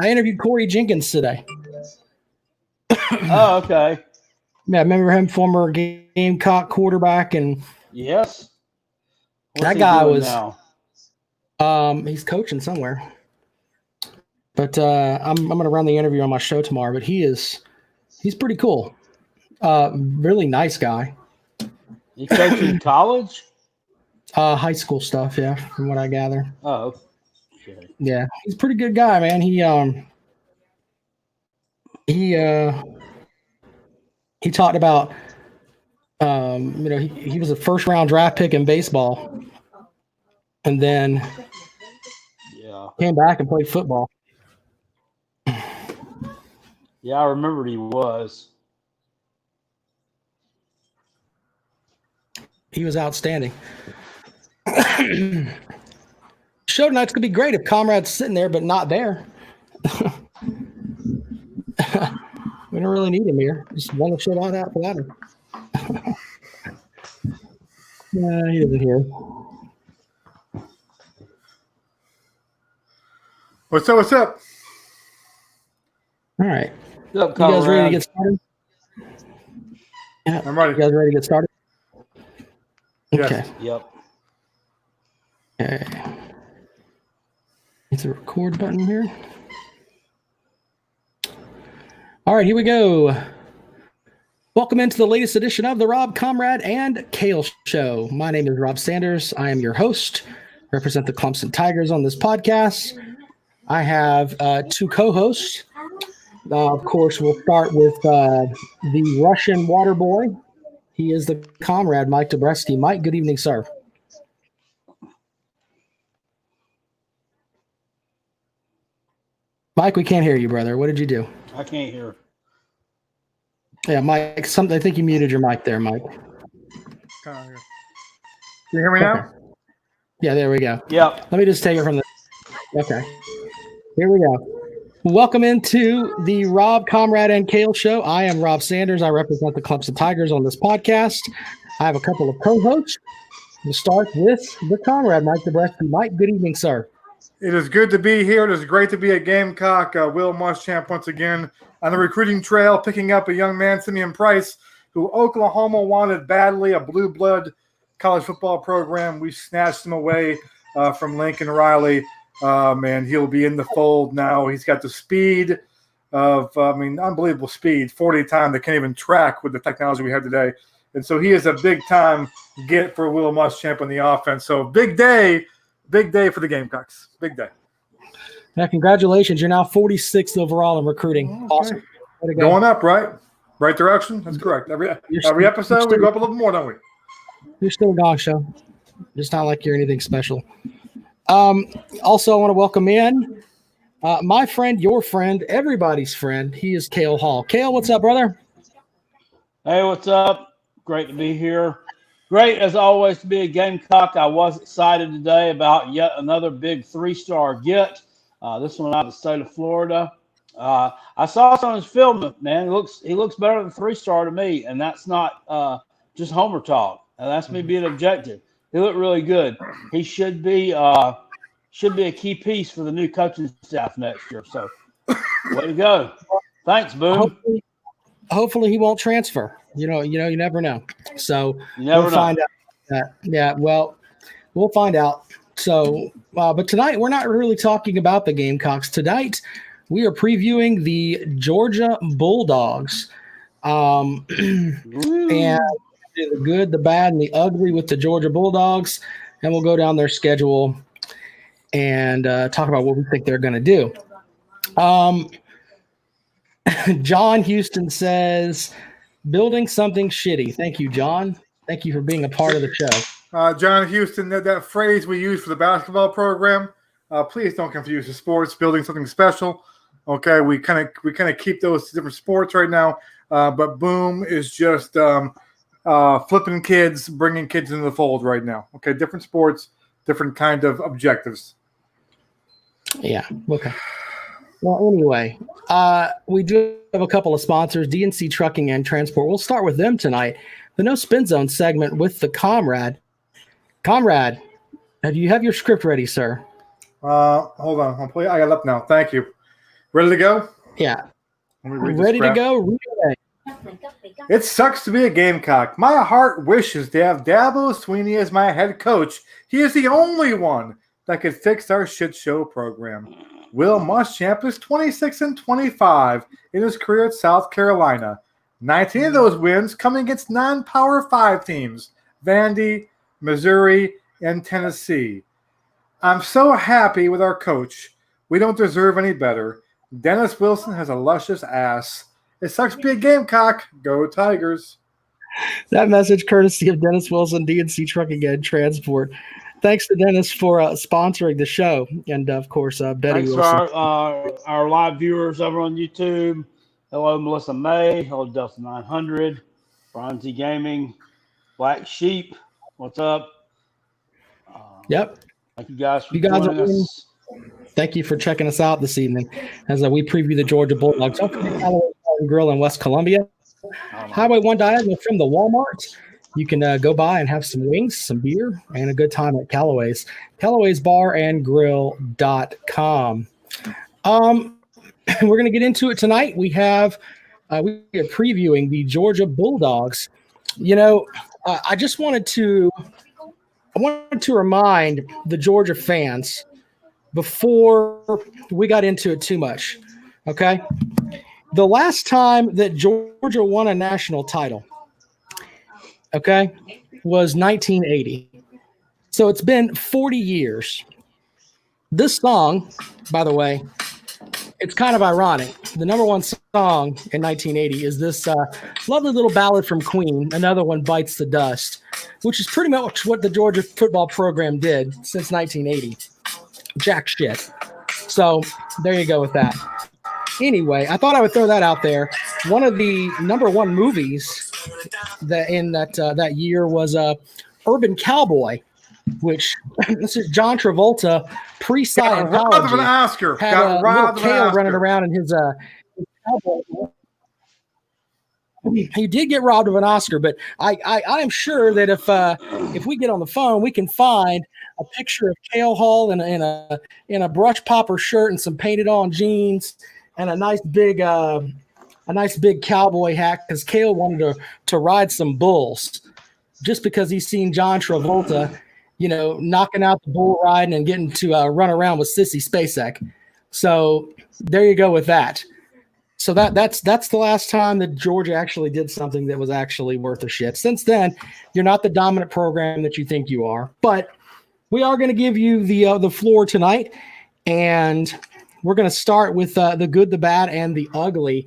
I interviewed Corey Jenkins today. Oh, okay. Yeah, remember him, former Gamecock quarterback, and yes, that guy was. He's coaching somewhere, but I'm going to run the interview on my show tomorrow. But he's pretty cool. Really nice guy. You coaching college? High school stuff, yeah, from what I gather. Oh, okay. Yeah, he's a pretty good guy, man. He talked about, he was a first round draft pick in baseball, and then came back and played football. Yeah, I remembered he was. He was outstanding. Show tonight's gonna be great if Comrade's sitting there but not there. We don't really need him here. Just want to show out that for that. Yeah, he isn't here. What's up? What's up? All right. What's up, you guys ready to get started? Yeah, I'm ready. You guys ready to get started? Yes. Okay. Yep. Okay. Hit the record button here. All right, here we go. Welcome into the latest edition of the Rob, Comrade, and Cale Show. My name is Rob Sanders. I am your host. Represent the Clemson Tigers on this podcast. I have two co-hosts. Of course, we'll start with the Russian water boy. He is the Comrade, Mike Dobreski. Mike, good evening, sir. Mike, we can't hear you, brother. What did you do? I can't hear. Yeah, Mike. I think you muted your mic there, Mike. Can you hear me now? Okay. Yeah, there we go. Yep. Let me just take it from the. Okay. Here we go. Welcome into the Rob, Comrade, and Cale Show. I am Rob Sanders. I represent the Clemson Tigers on this podcast. I have a couple of co-hosts. We'll start with the Comrade, Mike Dobreski. Mike, good evening, sir. It is good to be here. It is great to be at Gamecock. Will Muschamp once again on the recruiting trail, picking up a young man, Simeon Price, who Oklahoma wanted badly, a blue blood college football program. We snatched him away from Lincoln Riley. And he'll be in the fold now. He's got the speed of, unbelievable speed, 40 time they can't even track with the technology we have today. And so he is a big-time get for Will Muschamp on the offense. So big day for the Gamecocks. Big day. Now, congratulations. You're now 46th overall in recruiting. Okay. Awesome. Going up, right? Right direction? That's correct. Every episode, we go up a little more, don't we? You're still a dog show. It's not like you're anything special. Also, I want to welcome in my friend, your friend, everybody's friend. He is Cale Hall. Cale, what's up, brother? Hey, what's up? Great to be here. Great, as always, to be a Gamecock. I was excited today about yet another big 3-star get. This one out of the state of Florida. I saw some of his film, man. He looks better than 3-star to me, and that's not just homer talk. That's me being objective. He looked really good. He should be a key piece for the new coaching staff next year. So, way to go! Thanks, Boom. Hopefully he won't transfer. You never know. So we'll find out. Yeah, well, we'll find out. So, but tonight we're not really talking about the Gamecocks. Tonight we are previewing the Georgia Bulldogs, and the good, the bad, and the ugly with the Georgia Bulldogs, and we'll go down their schedule and talk about what we think they're going to do. John Houston says, building something shitty. Thank you, John. Thank you for being a part of the show. John Houston, that phrase we use for the basketball program, please don't confuse the sports, building something special. Okay, we kind of keep those different sports right now, but Boom is just flipping kids, bringing kids into the fold right now. Okay, different sports, different kind of objectives. Yeah, okay. Well, anyway, we do have a couple of sponsors, DNC Trucking and Transport. We'll start with them tonight. The No Spin Zone segment with the Comrade. Comrade, do you have your script ready, sir? Hold on. I got it up now. Thank you. Ready to go? Yeah. Ready to go. Relay. It sucks to be a Gamecock. My heart wishes to have Dabo Sweeney as my head coach. He is the only one that could fix our shit show program. Will Muschamp is 26-25 in his career at South Carolina. 19 of those wins coming against non-Power 5 teams, Vandy, Missouri, and Tennessee. I'm so happy with our coach. We don't deserve any better. Dennis Wilson has a luscious ass. It sucks to be a Gamecock. Go Tigers. That message courtesy of Dennis Wilson, DNC Trucking and Transport. Thanks to Dennis for sponsoring the show. And, of course, Betty Thanks Wilson. to our live viewers over on YouTube. Hello, Melissa May. Hello, Delta 900. Bronzy Gaming. Black Sheep. What's up? Yep. Thank you guys for You guys joining us. Thank you for checking us out this evening as we preview the Georgia Bulldogs. Don't forget Callaway Bar and Grill in West Columbia. Highway 1 diagonal from the Walmart. You can go by and have some wings, some beer, and a good time at Callaway's. Callaway'sBarandGrill.com. We're going to get into it tonight. We are previewing the Georgia Bulldogs. You know, I wanted to remind the Georgia fans before we got into it too much. Okay. The last time that Georgia won a national title, okay, was 1980. So it's been 40 years. This song, by the way, it's kind of ironic. The number one song in 1980 is this lovely little ballad from Queen, Another One Bites the Dust, which is pretty much what the Georgia football program did since 1980. Jack shit. So there you go with that. Anyway, I thought I would throw that out there. One of the number one movies that in that year was Urban Cowboy, which this is John Travolta pre-Scientology. Got robbed of an Oscar. Had Got robbed little of an Cale Oscar. running around in his cowboy. He did get robbed of an Oscar, but I am sure that if we get on the phone, we can find a picture of Cale Hall in a brush popper shirt and some painted on jeans and a nice big cowboy hat because Cale wanted to ride some bulls just because he's seen John Travolta, knocking out the bull riding and getting to run around with Sissy Spacek. So there you go with that. So that's the last time that Georgia actually did something that was actually worth a shit. Since then, you're not the dominant program that you think you are. But we are going to give you the floor tonight, and we're going to start with the good, the bad, and the ugly.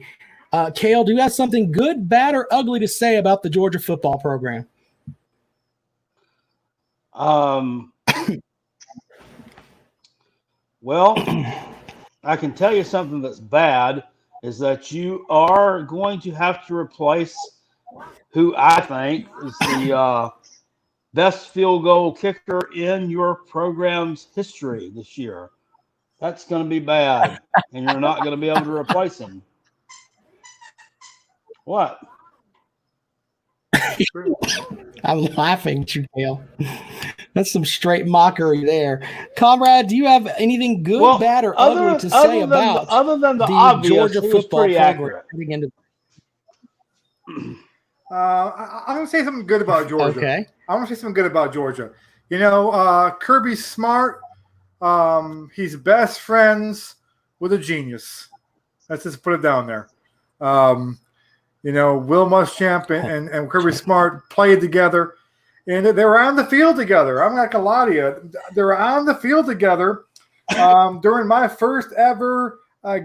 Cale, do you have something good, bad, or ugly to say about the Georgia football program? Well, I can tell you something that's bad is that you are going to have to replace who I think is the best field goal kicker in your program's history this year. That's going to be bad, and you're not going to be able to replace him. What? I'm laughing at you, Cale. That's some straight mockery there. Comrade, do you have anything good, bad, or ugly to say about other than the obvious, Georgia football program? I'm going to say something good about Georgia. Okay. I want to say something good about Georgia. Kirby Smart, he's best friends with a genius. Let's just put it down there. Will Muschamp and Kirby Smart played together, and they were on the field together. I'm not going to lie to you. They were on the field together during my first ever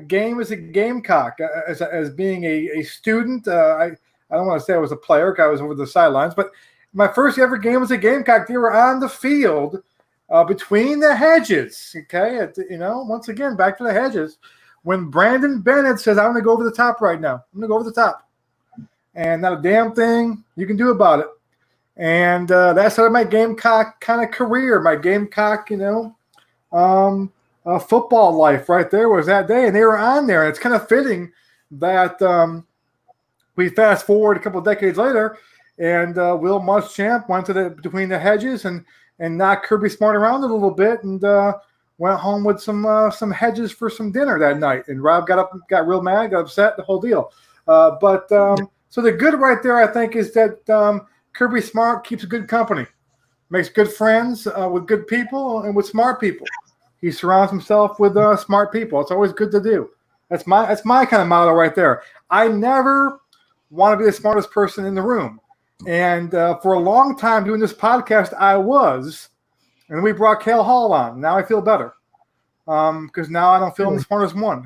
game as a Gamecock, as being a student. I don't want to say I was a player because I was over the sidelines, but my first ever game as a Gamecock, they were on the field between the hedges. Okay, once again, back to the hedges. When Brandon Bennett says, "I'm going to go over the top right now. I'm going to go over the top," and not a damn thing you can do about it. And that started my Gamecock kind of career, my Gamecock, football life right there was that day. And they were on there. And it's kind of fitting that we fast forward a couple of decades later, and Will Muschamp went to between the hedges and knocked Kirby Smart around a little bit and went home with some hedges for some dinner that night. And Rob got up, got real mad, got upset, the whole deal. So the good right there, I think, is that Kirby Smart keeps good company, makes good friends with good people and with smart people. He surrounds himself with smart people. It's always good to do. That's my kind of motto right there. I never want to be the smartest person in the room. And for a long time doing this podcast, I was. And we brought Cale Hall on. Now I feel better because now I don't feel I'm the smartest one.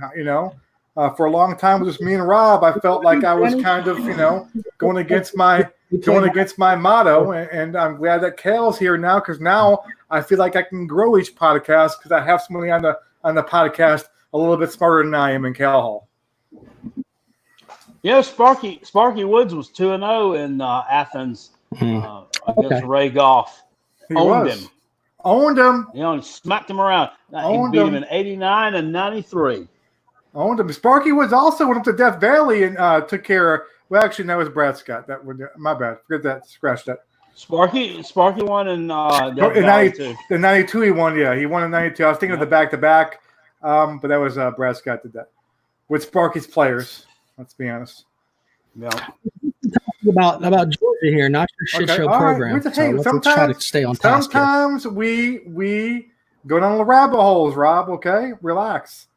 For a long time with just me and Rob, I felt like I was kind of, going against my motto. And I'm glad that Cale's here now because now I feel like I can grow each podcast because I have somebody on the podcast a little bit smarter than I am in Cale Hall. Yeah, Sparky Woods was 2-0 in Athens against Ray Goff. Owned him. And smacked him around. He beat him in 89 and 93. Owned him. Sparky Woods also went up to Death Valley and took care of. Well, actually, that was Brad Scott. That would my bad. Forget that. Scratch that. Sparky won in Death Valley too. The 92 he won. Yeah, he won in 92. I was thinking of the back-to-back, but that was Brad Scott did that with Sparky's players. Let's be honest. Yeah. About Georgia here, not your shit show program. Right. So let's try to stay on task. Sometimes we go down the rabbit holes, Rob. Okay, relax.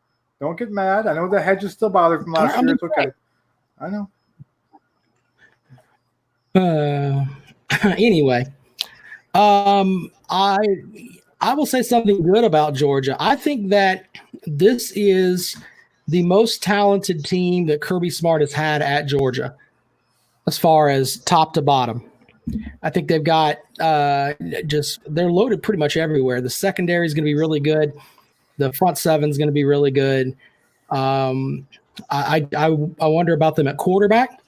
Don't get mad. I know the hedge is still bothered from last year. It's okay. I know. Anyway, I will say something good about Georgia. I think that this is the most talented team that Kirby Smart has had at Georgia, as far as top to bottom. I think they've got they're loaded pretty much everywhere. The secondary is going to be really good. The front seven is going to be really good. I wonder about them at quarterback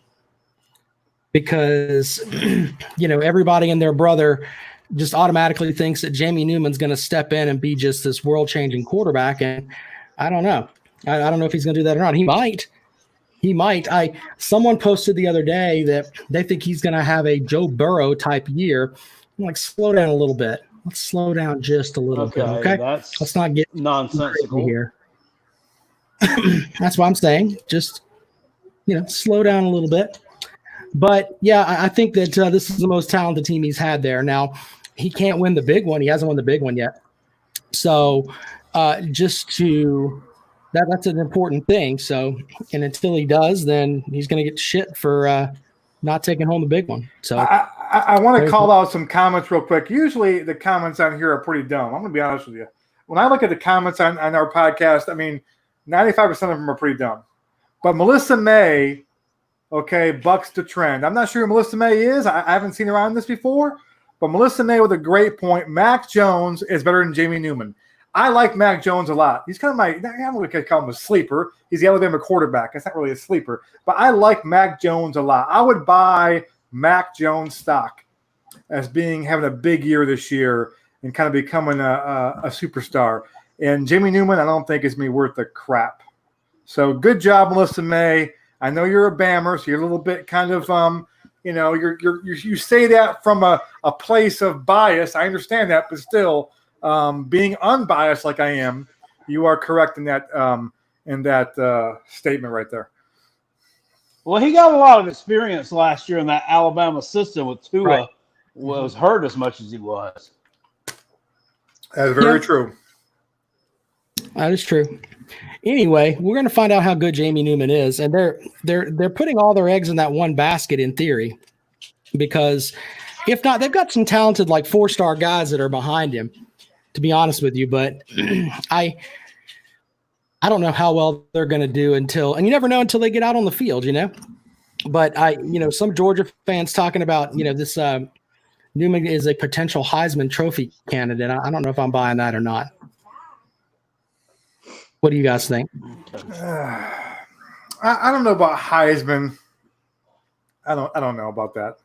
because everybody and their brother just automatically thinks that Jamie Newman's going to step in and be just this world-changing quarterback, and I don't know. I don't know if he's going to do that or not. He might. Someone posted the other day that they think he's going to have a Joe Burrow type year. I'm like, slow down a little bit. Let's slow down just a little bit, okay? Let's not get nonsensical here. That's what I'm saying. Just, slow down a little bit. But, yeah, I think that this is the most talented team he's had there. Now, he can't win the big one. He hasn't won the big one yet. So, that's an important thing. So, and until he does, then he's going to get shit for not taking home the big one. So I want to call out some comments real quick. Usually the comments on here are pretty dumb. I'm going to be honest with you. When I look at the comments on our podcast, 95% of them are pretty dumb. But Melissa May, bucks the trend. I'm not sure who Melissa May is. I haven't seen her on this before. But Melissa May with a great point. Mac Jones is better than Jamie Newman. I like Mac Jones a lot. He's kind of I don't really call him a sleeper. He's the Alabama quarterback. That's not really a sleeper. But I like Mac Jones a lot. I would buy Mac Jones stock as having a big year this year and kind of becoming a superstar. And Jamie Newman, I don't think is me worth the crap. So good job, Melissa May. I know you're a Bammer, so you're a little bit kind of you say that from a place of bias. I understand that, but still. Being unbiased like I am, you are correct in that statement right there. Well, he got a lot of experience last year in that Alabama system with Tua was hurt as much as he was. That's very true. That is true. Anyway, we're going to find out how good Jamie Newman is, and they're putting all their eggs in that one basket in theory, because if not, they've got some talented 4-star guys that are behind him. To be honest with you, but I don't know how well they're going to do and you never know until they get out on the field, But some Georgia fans talking about, this Newman is a potential Heisman Trophy candidate. I don't know if I'm buying that or not. What do you guys think? I don't know about Heisman. I don't know about that.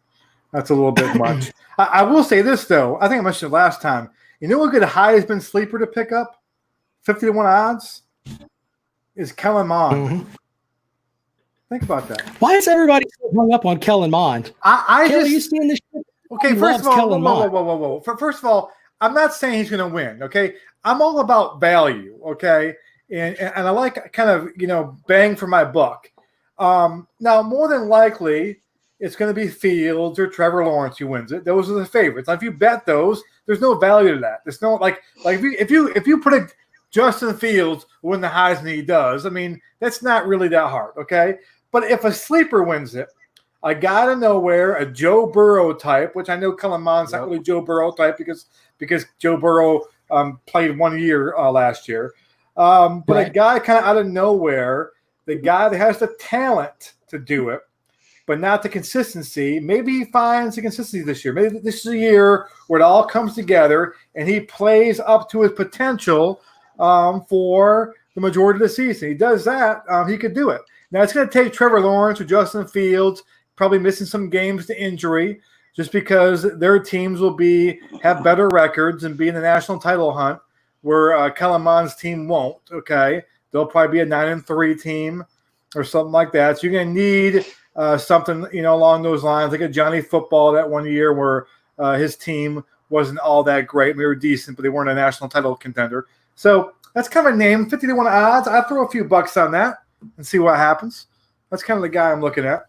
That's a little bit much. I will say this though. I think I mentioned it last time. You know what good Heisman sleeper to pick up? 50-1 odds is Kellen Mond. Mm-hmm. Think about that. Why is everybody so hung up on Kellen Mond? Are you seeing this shit? Okay, first of all, whoa. First of all, I'm not saying he's going to win, okay? I'm all about value, okay? And I like kind of, bang for my buck. Now, more than likely, it's going to be Fields or Trevor Lawrence who wins it. Those are the favorites. Now, if you bet those, there's no value to that. There's no like if you predict Justin Fields will win the Heisman, he does. I mean, that's not really that hard, okay? But if a sleeper wins it, a guy out of nowhere, a Joe Burrow type, which I know Clemon's not really Joe Burrow type because Joe Burrow played 1 year last year. But a guy kind of out of nowhere, the guy that has the talent to do it, but not the consistency. Maybe he finds the consistency this year. Maybe this is a year where it all comes together and he plays up to his potential for the majority of the season. He does that, he could do it. Now, it's going to take Trevor Lawrence or Justin Fields probably missing some games to injury just because their teams will have better records and be in the national title hunt where Clemon's team won't, okay? They'll probably be a 9-3 team or something like that. So you're going to need something, along those lines, like a Johnny Football that 1 year where his team wasn't all that great. They were decent, but they weren't a national title contender. So that's kind of a name, 50-1 odds. I'll throw a few bucks on that and see what happens. That's kind of the guy I'm looking at.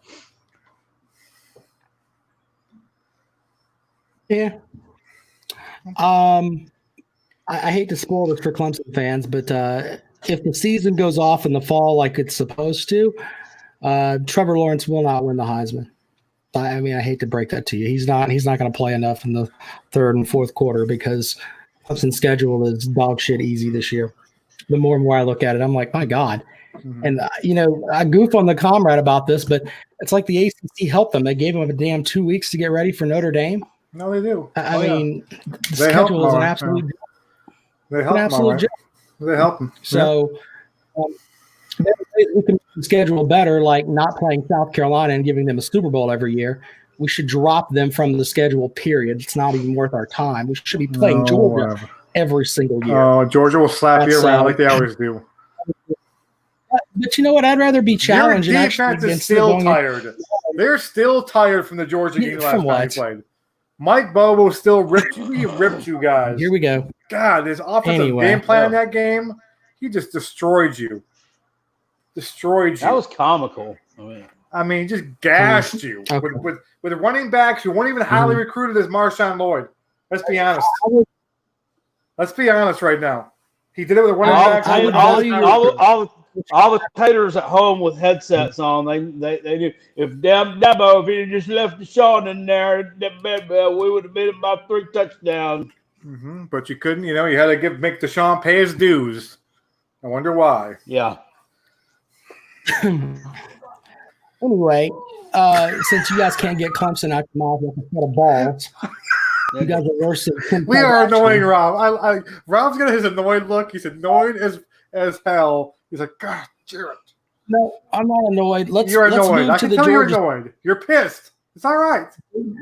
Yeah. I hate to spoil this for Clemson fans, but if the season goes off in the fall like it's supposed to, Trevor Lawrence will not win the Heisman. I mean, I hate to break that to you. He's not going to play enough in the third and fourth quarter because Clemson's schedule is dog shit easy this year. The more and more I look at it, I'm like, my God. Mm-hmm. And, I goof on the comrade about this, but it's like the ACC helped them. They gave them a damn 2 weeks to get ready for Notre Dame. No, they do. I mean, the schedule is an absolute They help them. They help them. So we can schedule better, like not playing South Carolina and giving them a Super Bowl every year. We should drop them from the schedule, period. It's not even worth our time. We should be playing Georgia every single year. Oh, Georgia will slap you around like they always do. But you know what? I'd rather be challenged. Their defense is still tired. They're still tired from the Georgia game last time he played. Mike Bobo still ripped you. He ripped you guys. Here we go. God, his offensive game plan in that game, he just destroyed you. That was comical. I mean, just gashed you with running backs who weren't even highly recruited as Marshawn Lloyd. Let's be honest. Let's be honest right now. He did it with a running back. All the taters at home with headsets on, they do. If Dabo, if he just left Deshaun in there, we would have beat him by 3 touchdowns. Mm-hmm. But you couldn't. You had to make Deshaun pay his dues. I wonder why. Yeah. Anyway, since you guys can't get Clemson out your mouth with a set of balls, you guys are worse than we are annoying Rob. Rob's got his annoyed look. He's annoyed as hell. He's like, God, Jarrett. No, I'm not annoyed. You're annoyed. I can tell you're annoyed. You're pissed. It's all right.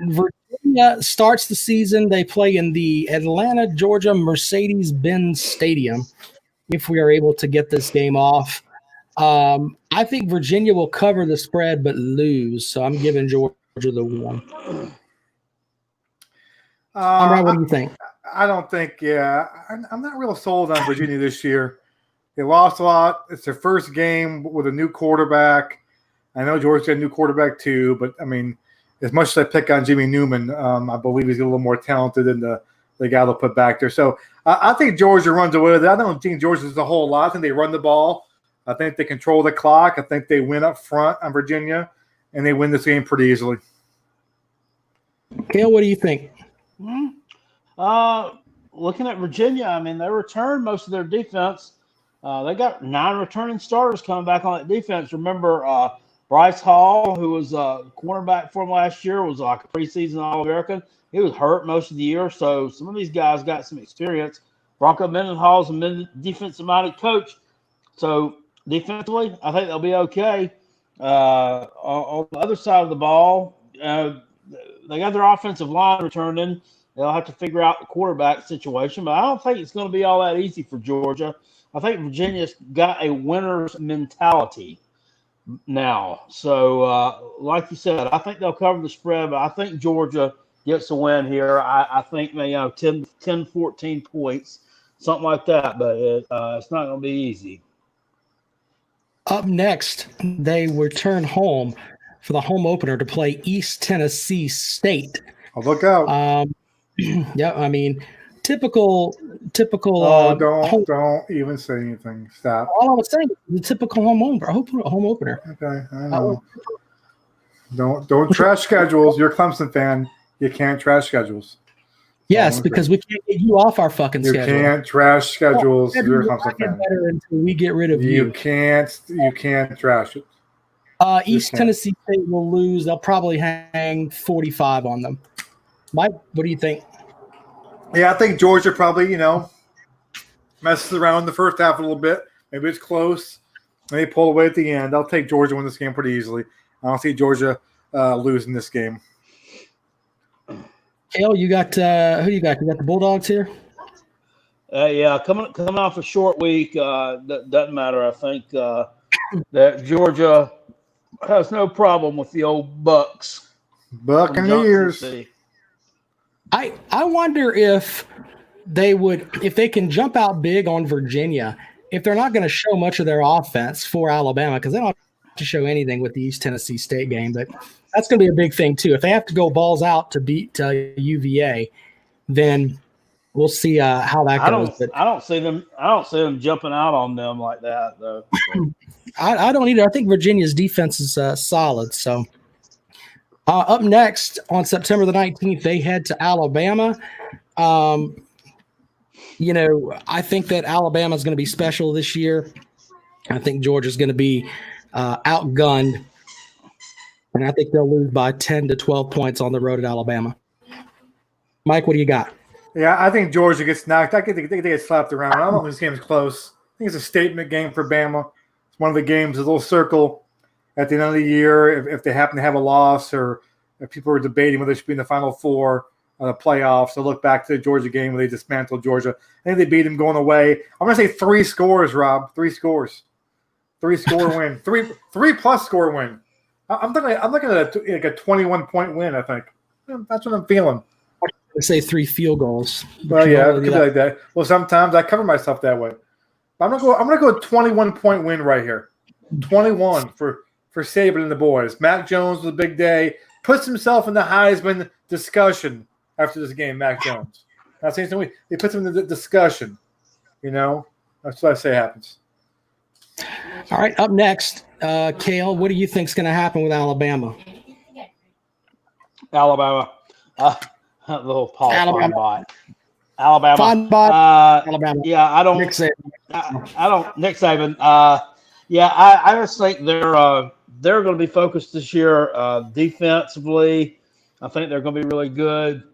Virginia starts the season. They play in the Atlanta, Georgia Mercedes-Benz Stadium. If we are able to get this game off, I think Virginia will cover the spread but lose. So I'm giving Georgia the one. What do you think? I don't think. Yeah, I'm not real sold on Virginia this year. They lost a lot. It's their first game with a new quarterback. I know Georgia's got a new quarterback too, but I mean, as much as I pick on Jimmy Newman, I believe he's a little more talented than the guy they'll put back there. So I think Georgia runs away with it. I don't think Georgia does a whole lot. I think they run the ball. I think they control the clock. I think they win up front on Virginia, and they win this game pretty easily. Cale, what do you think? Looking at Virginia, I mean, they returned most of their defense. They got 9 returning starters coming back on that defense. Remember, Bryce Hall, who was a cornerback for them last year, was like a preseason All-American. He was hurt most of the year, so some of these guys got some experience. Bronco Mendenhall's a defensive-minded coach. So defensively, I think they'll be okay. On the other side of the ball, they got their offensive line returning. They'll have to figure out the quarterback situation, but I don't think it's going to be all that easy for Georgia. I think Virginia's got a winner's mentality now. So, like you said, I think they'll cover the spread, but I think Georgia gets a win here. I think 10, 14 points. something like that. But it's not going to be easy. Up next, they return home for the home opener to play East Tennessee State. Oh, look out. Yeah, I mean, typical. Don't even say anything. Stop. All I was saying, the typical home opener. Okay, I know. Don't trash schedules. You're a Clemson fan. You can't trash schedules. Yes, because we can't get you off our fucking schedule. You can't trash schedules. You're a Clemson fan. Better until we get rid of you. You can't trash it. East Tennessee State will lose. They'll probably hang 45 on them. Mike, what do you think? Yeah, I think Georgia probably, messes around in the first half a little bit. Maybe it's close. Maybe pull away at the end. I'll take Georgia win this game pretty easily. I don't see Georgia losing this game. Cale, you got who you got? You got the Bulldogs here? Yeah, coming off a short week, doesn't matter. I think that Georgia has no problem with the old Bucks. Buccaneers. I wonder if they can jump out big on Virginia, if they're not going to show much of their offense for Alabama, because they don't have to show anything with the East Tennessee State game, but that's going to be a big thing too. If they have to go balls out to beat UVA, then we'll see how that goes. I don't see them jumping out on them like that though. So. I don't either. I think Virginia's defense is solid. So up next on September the 19th, they head to Alabama. I think that Alabama is going to be special this year. I think Georgia's going to be outgunned. And I think they'll lose by 10 to 12 points on the road at Alabama. Mike, what do you got? Yeah, I think Georgia gets knocked. I think they get slapped around. I don't think this game is close. I think it's a statement game for Bama. It's one of the games, a little circle at the end of the year if they happen to have a loss or if people are debating whether they should be in the Final Four of the playoffs. So look back to the Georgia game where they dismantled Georgia. I think they beat them going away. I'm going to say 3 scores, Rob. 3 scores. 3-score win. 3+ score win. I'm looking at a 21-point win, I think. That's what I'm feeling. I say 3 field goals. Well, yeah, it could be like that. Well, sometimes I cover myself that way. I'm gonna go a 21-point win right here. 21 for Saban and the boys. Mac Jones was a big day. Puts himself in the Heisman discussion after this game. Mac Jones. Not saying something. He puts him in the discussion. That's what I say happens. All right, up next, Cale, what do you think is going to happen with Alabama? Alabama. Little Paul Alabama. bot. Alabama. Alabama. Yeah, I don't. Nick Saban. I don't. Nick Saban. I just think they're going to be focused this year defensively. I think they're going to be really good.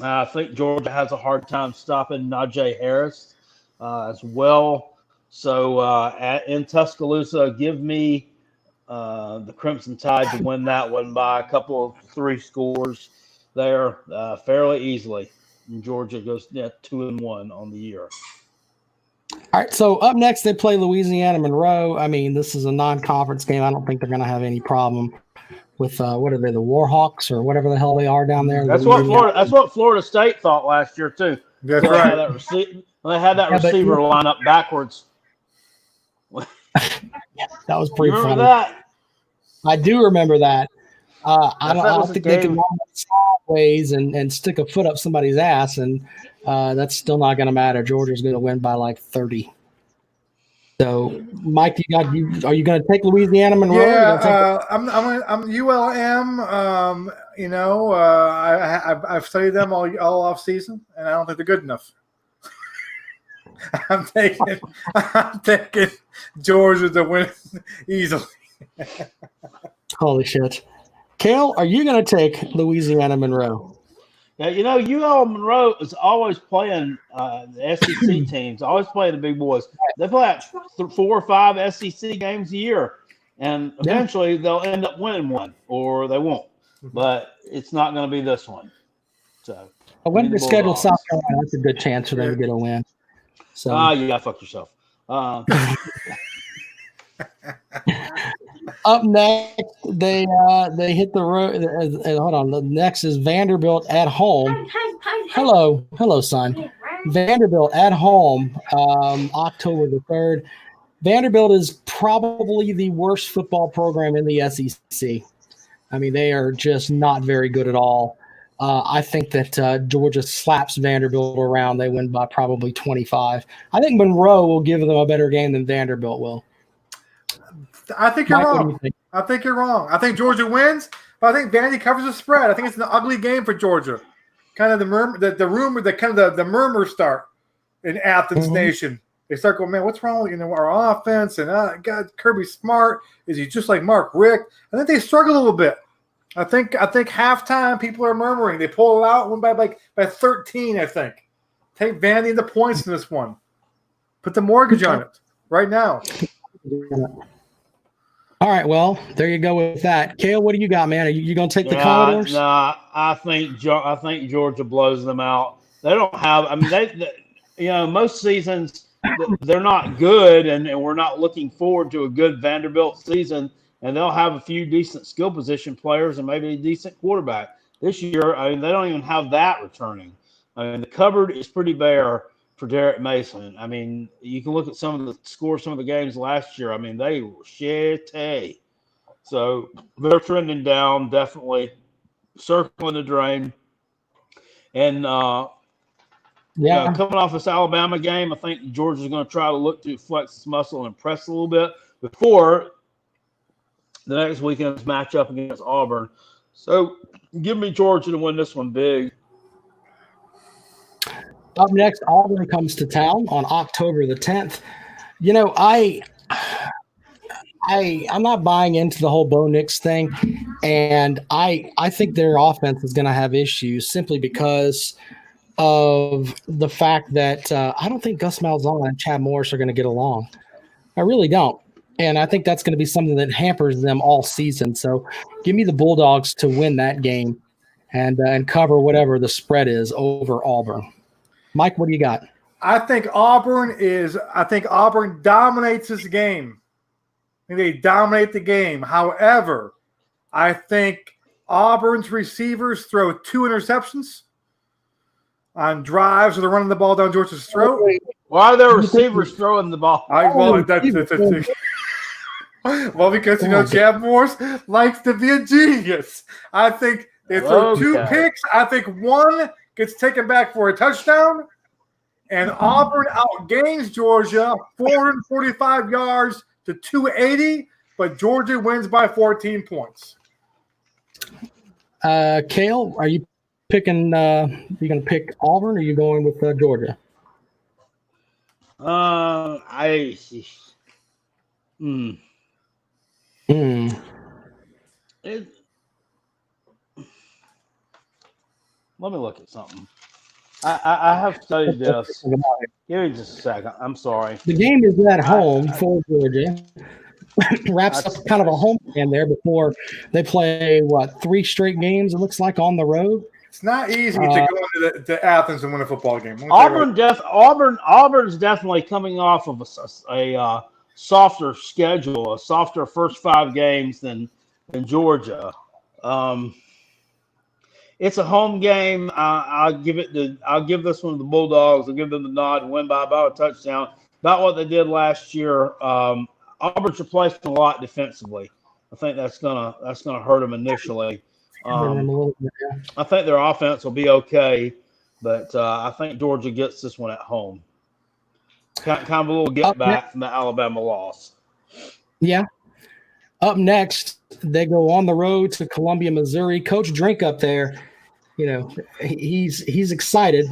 I think Georgia has a hard time stopping Najee Harris as well. So in Tuscaloosa, give me the Crimson Tide to win that one by a couple of 3 scores there fairly easily. And Georgia goes 2-1 on the year. All right, so up next they play Louisiana Monroe. I mean, this is a non-conference game. I don't think they're going to have any problem with what are they, the Warhawks or whatever the hell they are down there. That's what Florida State thought last year too. That's right. They had that receiver line up backwards. That was pretty funny. That? I do remember that. I don't think they can run sideways and stick a foot up somebody's ass, and that's still not going to matter. Georgia's going to win by like 30. So, Mike, are you going to take Louisiana Monroe? Yeah, I'm ULM. I've studied them all off season, and I don't think they're good enough. I'm taking Georgia to win easily. Holy shit. Cale, are you going to take Louisiana Monroe? Yeah, UL Monroe is always playing the SEC teams, always playing the big boys. They play like 4 or 5 SEC games a year, and eventually they'll end up winning one, or they won't. But it's not going to be this one. So when they schedule South Carolina, that's a good chance for them to get a win. So fuck yourself. Up next, they hit the road. Hold on. The next is Vanderbilt at home. Hello, son. Vanderbilt at home, October the 3rd. Vanderbilt is probably the worst football program in the SEC. I mean, they are just not very good at all. I think that Georgia slaps Vanderbilt around. They win by probably 25. I think Monroe will give them a better game than Vanderbilt will. I think you're Mike, what do wrong. you think? I think you're wrong. I think Georgia wins, but I think Vandy covers the spread. I think it's an ugly game for Georgia. Kind of the murmurs start in Athens Nation. They start going, man, what's wrong with our offense? And God, Kirby Smart, is he just like Mark Richt? I think they struggle a little bit. I think halftime people are murmuring. They pull it out, win by 13. I think. Take Vandy in the points in this one. Put the mortgage on it right now. All right, well, there you go with that. Cale, what do you got, man? Are you going to take the Commodores? Nah, I think Georgia blows them out. They don't have. I mean, most seasons they're not good, and we're not looking forward to a good Vanderbilt season. And they'll have a few decent skill position players and maybe a decent quarterback. This year, I mean, they don't even have that returning. I mean, the cupboard is pretty bare for Derek Mason. I mean, you can look at some of the scores, some of the games last year. I mean, they were shitty. So they're trending down, definitely circling the drain. And coming off this Alabama game, I think Georgia's going to try to look to flex its muscle and press a little bit before the next weekend's matchup against Auburn. So give me Georgia to win this one big. Up next, Auburn comes to town on October the 10th. I'm not buying into the whole Bo Nix thing, and I think their offense is going to have issues simply because of the fact that I don't think Gus Malzahn and Chad Morris are going to get along. I really don't. And I think that's going to be something that hampers them all season. So give me the Bulldogs to win that game and cover whatever the spread is over Auburn. Mike, what do you got? I think Auburn dominates this game. I think they dominate the game. However, I think Auburn's receivers throw 2 interceptions on drives where they're running the ball down Georgia's throat. Why are their receivers throwing the ball? Well, because Chad Morris likes to be a genius. I think they throw 2 picks. I think 1 gets taken back for a touchdown, and Auburn outgains Georgia 445 yards to 280, but Georgia wins by 14 points. Cale, are you picking? Are you going to pick Auburn, or are you going with Georgia? Let me look at something. I have studied this. Give me just a second. I'm sorry. The game is at home for Georgia. Wraps up kind of a home game there before they play, 3 straight games, it looks like, on the road. It's not easy to go into Athens and win a football game. Auburn's definitely coming off of a softer schedule, a softer first 5 games than Georgia. It's a home game. I'll give this one to the Bulldogs. I'll give them the nod and win by about a touchdown. About what they did last year. Auburn's replaced a lot defensively. I think that's gonna hurt them initially. I think their offense will be okay, but I think Georgia gets this one at home. Kind of a little get back from the Alabama loss. Yeah. Up next, they go on the road to Columbia, Missouri. Coach Drink up there, he's excited.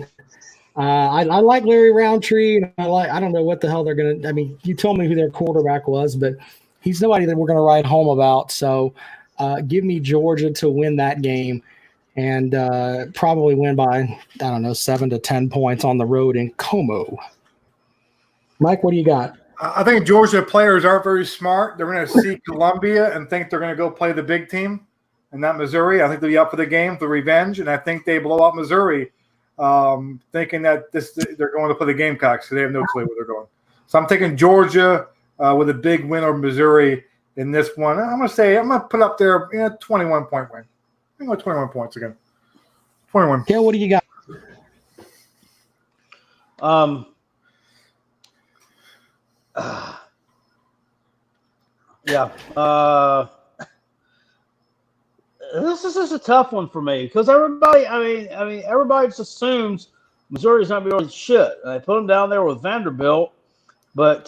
I like Larry Roundtree. I don't know what the hell they're going to – I mean, you told me who their quarterback was, but he's nobody that we're going to write home about. So give me Georgia to win that game and probably win by, 7 to 10 points on the road in Como. Mike, what do you got? I think Georgia players aren't very smart. They're going to see Columbia and think they're going to go play the big team and not Missouri. I think they'll be up for the game, for revenge, and I think they blow out Missouri thinking that they're going to play the Gamecocks because they have no clue where they're going. So I'm taking Georgia with a big win over Missouri in this one. I'm going to put up there 21-point win. I'm going to go 21 points again. 21. Yeah, what do you got? Yeah. This is just a tough one for me because everybody, everybody just assumes Missouri's not going to be shit. And they put them down there with Vanderbilt, but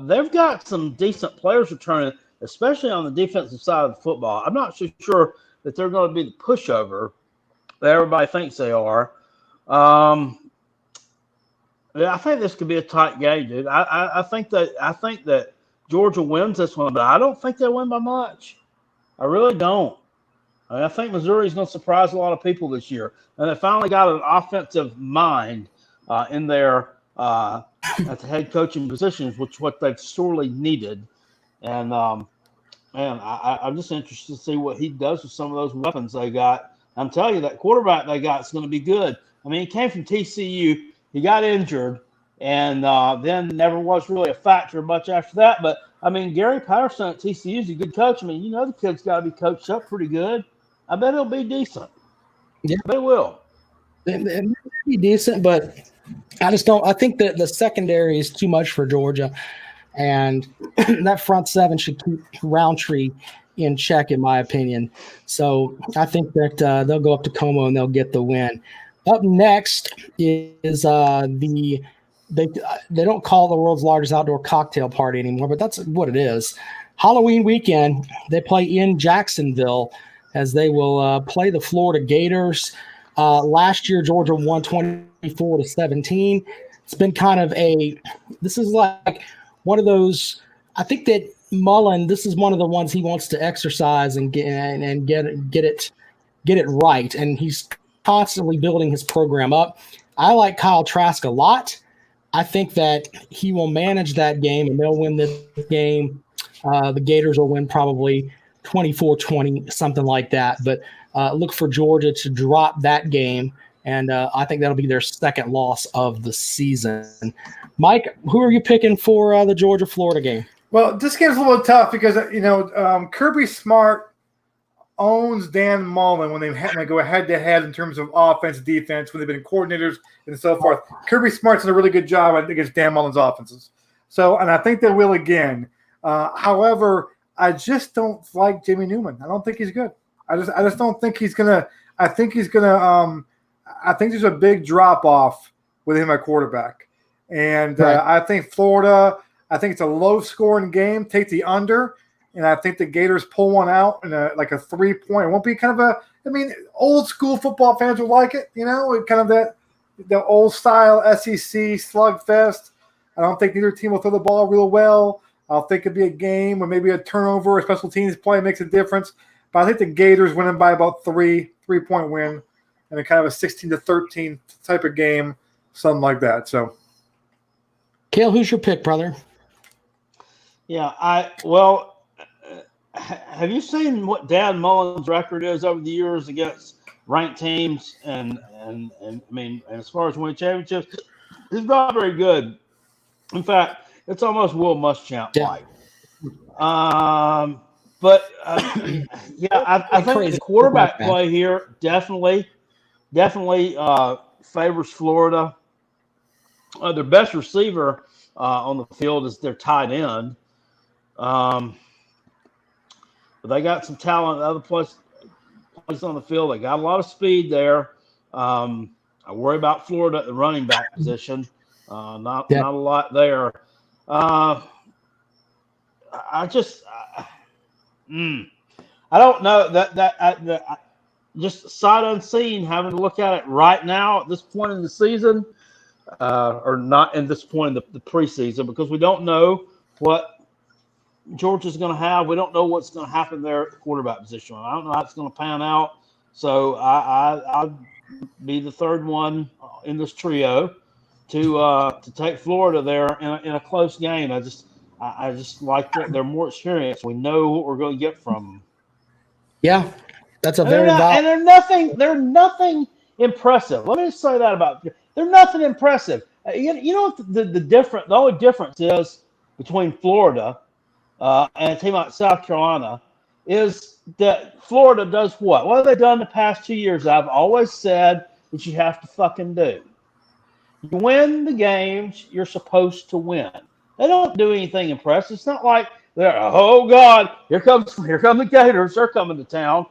they've got some decent players returning, especially on the defensive side of the football. I'm not so sure that they're going to be the pushover that everybody thinks they are. Yeah, I think this could be a tight game, dude. I think that Georgia wins this one, but I don't think they'll win by much. I really don't. I think Missouri's going to surprise a lot of people this year, and they finally got an offensive mind in there at the head coaching positions, which what they've sorely needed. And man, I'm just interested to see what he does with some of those weapons they got. I'm telling you, that quarterback they got is going to be good. I mean, he came from TCU. He got injured, and then never was really a factor much after that. But, I mean, Gary Patterson at TCU is a good coach. I mean, you know the kid's got to be coached up pretty good. I bet he'll be decent. Yeah. I bet he will. It may be decent, but I just don't – I think that the secondary is too much for Georgia, and that front seven should keep Roundtree in check, in my opinion. So I think that they'll go up to Como and they'll get the win. Up next is they don't call it the world's largest outdoor cocktail party anymore, but that's what it is. Halloween weekend, they play in Jacksonville as they will play the Florida Gators. Last year, Georgia won 24-17. It's been kind of this is like one of those, I think that Mullen, this is one of the ones he wants to exercise and get it right. And he's constantly building his program up. I like Kyle Trask a lot. I think that he will manage that game and they'll win this game. The Gators will win probably 24-20, something like that. But look for Georgia to drop that game, and I think that'll be their second loss of the season. Mike, who are you picking for the Georgia-Florida game? Well, this game's a little tough because, Kirby Smart owns Dan Mullen when they go head-to-head in terms of offense, defense, when they've been coordinators and so forth. Kirby Smart's done a really good job, I think, against Dan Mullen's offenses. And I think they will again. However, I just don't like Jimmy Newman. I don't think he's good. I just don't think he's gonna. I think there's a big drop off with him at quarterback, and right. I think Florida. I think it's a low scoring game. Take the under, and I think the Gators pull one out in a 3-point. It won't be kind of old school football fans will like it. Kind of the old style SEC slugfest. I don't think either team will throw the ball real well. I think it'd be a game where maybe a turnover or special teams play makes a difference. But I think the Gators winning by about 3-point win, and a kind of a 16-13 type of game, something like that. So, Cale, who's your pick, brother? Yeah, have you seen what Dan Mullen's record is over the years against ranked teams? And as far as winning championships, he's not very good. In fact, it's almost Will Muschamp-like. Yeah. I think the quarterback play here definitely favors Florida. Their best receiver on the field is their tight end. But they got some talent other places on the field. They got a lot of speed there. I worry about Florida at the running back position. Not a lot there. I don't know that just sight unseen, having to look at it right now at this point in the season, or not in this point in the preseason, because we don't know what Georgia's going to have. We don't know what's going to happen there at the quarterback position. I don't know how it's going to pan out. So I'll be the third one in this trio to take Florida there in a close game. I just like that they're more experienced. We know what we're going to get from them. Yeah, that's a and very valid. And they're nothing impressive. Let me just say that about them. They're nothing impressive. You know what the only difference is between Florida and a team like South Carolina is that Florida does what? What have they done the past 2 years? I've always said that you have to fucking do. You win the games you're supposed to win. They don't do anything impressive. It's not like they're, oh God, here come the Gators. They're coming to town.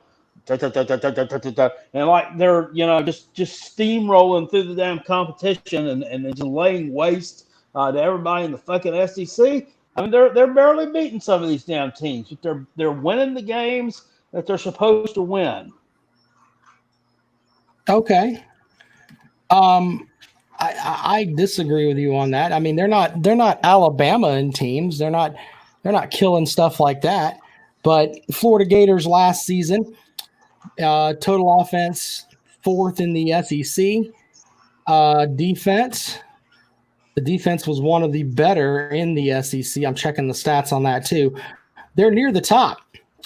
And like they're just steamrolling through the damn competition and just laying waste to everybody in the fucking SEC. I mean, they're barely beating some of these damn teams, but they're winning the games that they're supposed to win. Okay. I disagree with you on that. I mean, they're not Alabama in teams. They're not killing stuff like that. But Florida Gators last season, total offense 4th in the SEC. Defense, the defense was one of the better in the SEC. I'm checking the stats on that too. They're near the top.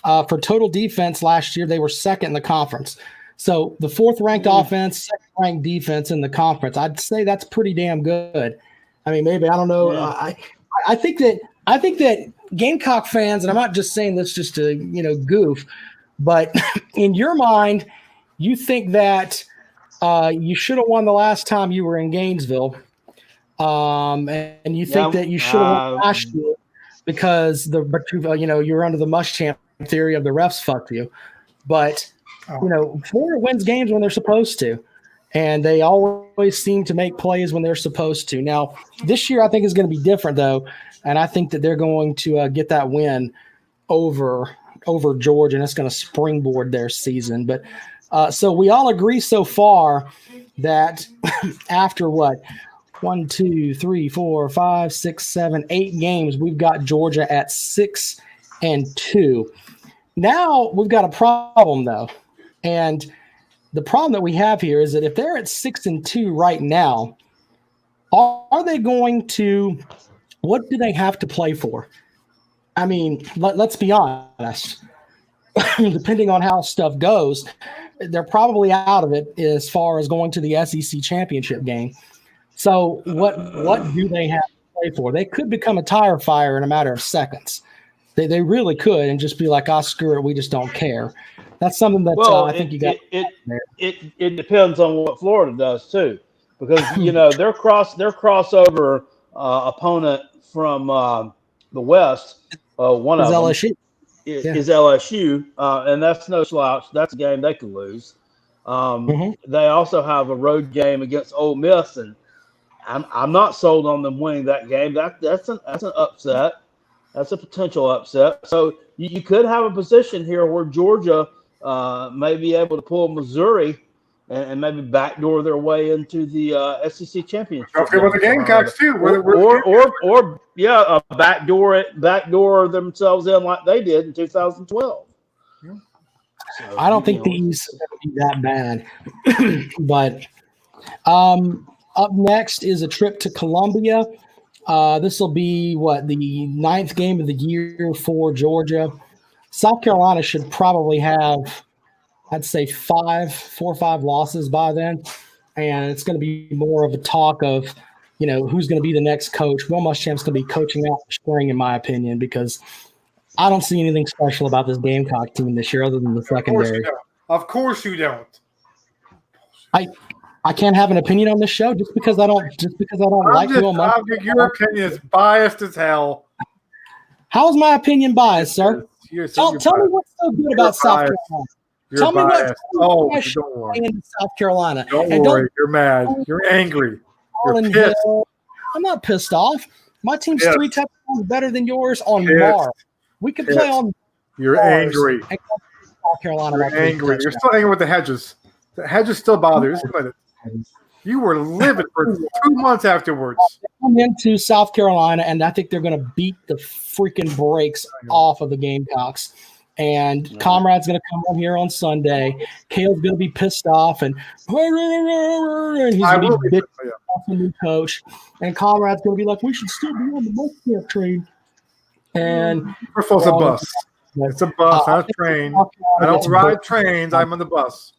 For total defense last year, they were 2nd in the conference. So the 4th ranked offense, 2nd ranked defense in the conference. I'd say that's pretty damn good. I mean, maybe, I don't know. Yeah. I think that Gamecock fans, and I'm not just saying this just to goof, but in your mind, you think that you should have won the last time you were in Gainesville, and you think that you should have won last year because you're under the Muschamp theory of the refs fucked you, but. Florida wins games when they're supposed to, and they always seem to make plays when they're supposed to. Now, this year I think is going to be different, though, and I think that they're going to get that win over Georgia, and it's going to springboard their season. But so we all agree so far that after 1, 2, 3, 4, 5, 6, 7, 8 games, we've got Georgia at 6-2. Now we've got a problem, though. And the problem that we have here is that if they're at 6-2 right now, are they going to – what do they have to play for? I mean, let's be honest. Depending on how stuff goes, they're probably out of it as far as going to the SEC championship game. So what do they have to play for? They could become a tire fire in a matter of seconds. They really could and just be like, screw it, we just don't care. That's something that I think you got. It depends on what Florida does too, because their crossover opponent from the West, one of them LSU. Is LSU, and that's no slouch. That's a game they could lose. They also have a road game against Ole Miss, and I'm not sold on them winning that game. That's an upset. That's a potential upset. So you could have a position here where Georgia may be able to pull Missouri and maybe backdoor their way into the SEC championship. Okay, with the Gamecocks too, backdoor themselves in like they did in 2012. Yeah. So, I don't think the East is going to be that bad, but up next is a trip to Columbia. This will be the 9th game of the year for Georgia. South Carolina should probably have, I'd say, 4 or 5 losses by then. And it's going to be more of a talk of, who's going to be the next coach. Will Muschamp's going to be coaching out the spring, in my opinion, because I don't see anything special about this Gamecock team this year other than the secondary. Of course you don't. I can't have an opinion on this show just because I don't like Will Muschamp. Your opinion is biased as hell. How's my opinion biased, sir? Tell me what's so good about South Carolina. Tell me what's so special in South Carolina. Don't worry. You're mad. You're angry. You're pissed. I'm not pissed off. My team's 3 touchdowns better than yours on Mars. We could play on You're Mars angry. South Carolina. You're angry. You're still angry with the Hedges. The Hedges still bother you. You were livid for 2 months afterwards. I'm into South Carolina, and I think they're going to beat the freaking brakes off of the Gamecocks. And Comrade's going to come on here on Sunday. Cale's going to be pissed off, and he's going to be bitching off the new coach. And Comrade's going to be like, we should still be on the Muschamp train. And it's a bus. It's a bus, not a train. I don't ride trains. I'm on the bus.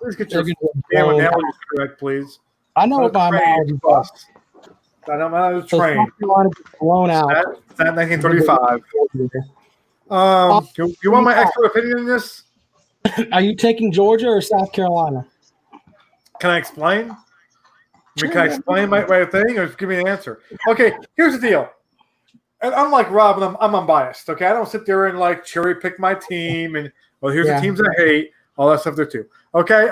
Please get your damn analogies correct, please. I know what my analogy bus. I don't know the train. South Carolina gets blown out. It's not 1935. You want my expert opinion on this? Are you taking Georgia or South Carolina? Can I explain? I mean, can I explain my thing or just give me an answer? Okay, here's the deal. And unlike Rob, I'm unbiased. Okay, I don't sit there and like cherry pick my team and here's the teams I hate, all that stuff there too. Okay,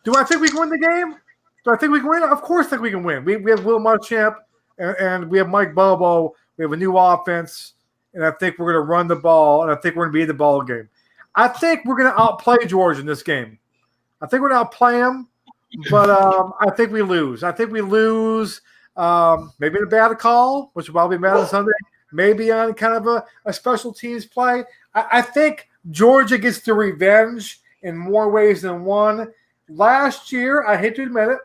do I think we can win the game? Do I think we can win? Of course, I think we can win. We have Will Muschamp and we have Mike Bobo. We have a new offense, and I think we're going to run the ball, and I think we're going to be in the ball game. I think we're going to outplay Georgia in this game. I think we're going to outplay them, but I think we lose. I think we lose. Maybe in a bad call, which will probably be bad on Sunday. Maybe on kind of a special teams play. I think Georgia gets the revenge in more ways than one. Last year, I hate to admit it,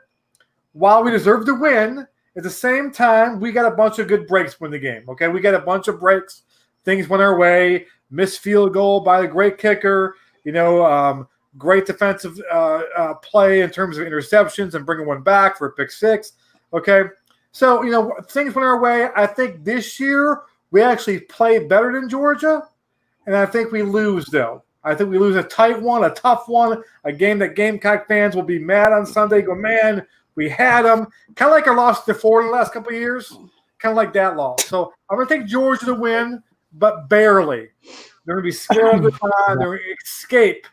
while we deserved to win, at the same time, we got a bunch of good breaks in the game. Okay, we got a bunch of breaks. Things went our way. Missed field goal by the great kicker. Great defensive play in terms of interceptions and bringing one back for a pick six. Okay. So, things went our way. I think this year we actually play better than Georgia, and I think we lose, though. I think we lose a tight one, a tough one, a game that Gamecock fans will be mad on Sunday, go, man, we had them. Kind of like our loss to Florida the last couple of years, kind of like that loss. So I'm going to take Georgia to win, but barely. They're going to be scared of the time. They're going to escape.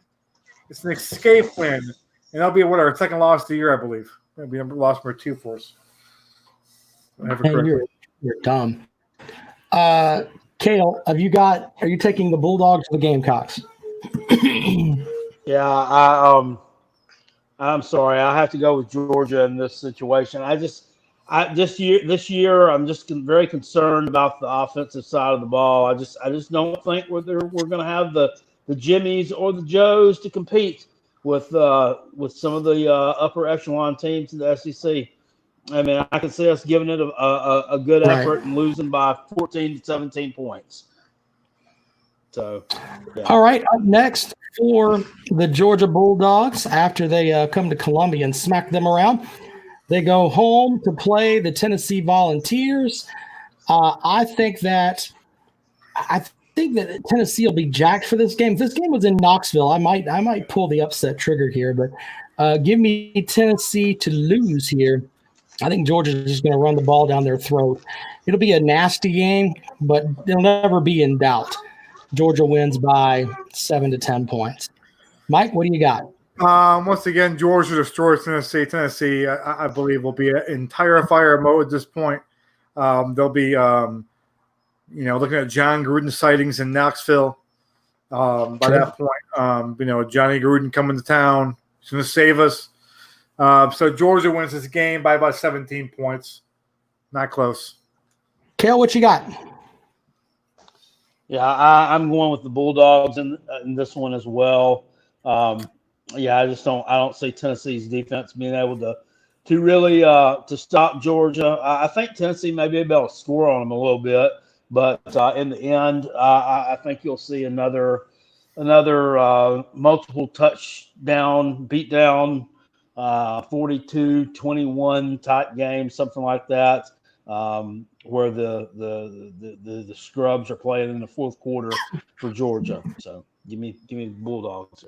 It's an escape win, and that'll be our second loss of the year, I believe. That'll be loss number 2 for us. You're dumb. Cale, are you taking the Bulldogs or the Gamecocks? Yeah, I'm sorry. I have to go with Georgia in this situation. This year, I'm just very concerned about the offensive side of the ball. I just don't think we're going to have the Jimmies or the Joes to compete with some of the upper echelon teams in the SEC. I mean, I can see us giving it a good effort and losing by 14 to 17 points. So, yeah. All right, up next for the Georgia Bulldogs, after they come to Columbia and smack them around, they go home to play the Tennessee Volunteers. I think that Tennessee will be jacked for this game. If this game was in Knoxville, I might pull the upset trigger here, but give me Tennessee to lose here. I think Georgia's just going to run the ball down their throat. It'll be a nasty game, but they'll never be in doubt. Georgia wins by 7 to 10 points. Mike, what do you got? Once again, Georgia destroys Tennessee. Tennessee, I believe, will be in tire fire mode at this point. They'll be, looking at John Gruden sightings in Knoxville. By that point, Johnny Gruden coming to town. He's going to save us. So Georgia wins this game by about 17 points. Not close. Cale, what you got? Yeah, I'm going with the Bulldogs in this one as well. I don't see Tennessee's defense being able to really to stop Georgia. I think Tennessee may be able to score on them a little bit, but in the end, I think you'll see another multiple touchdown beatdown, 42-21 type game, something like that. Where the scrubs are playing in the fourth quarter for Georgia. So give me the Bulldogs.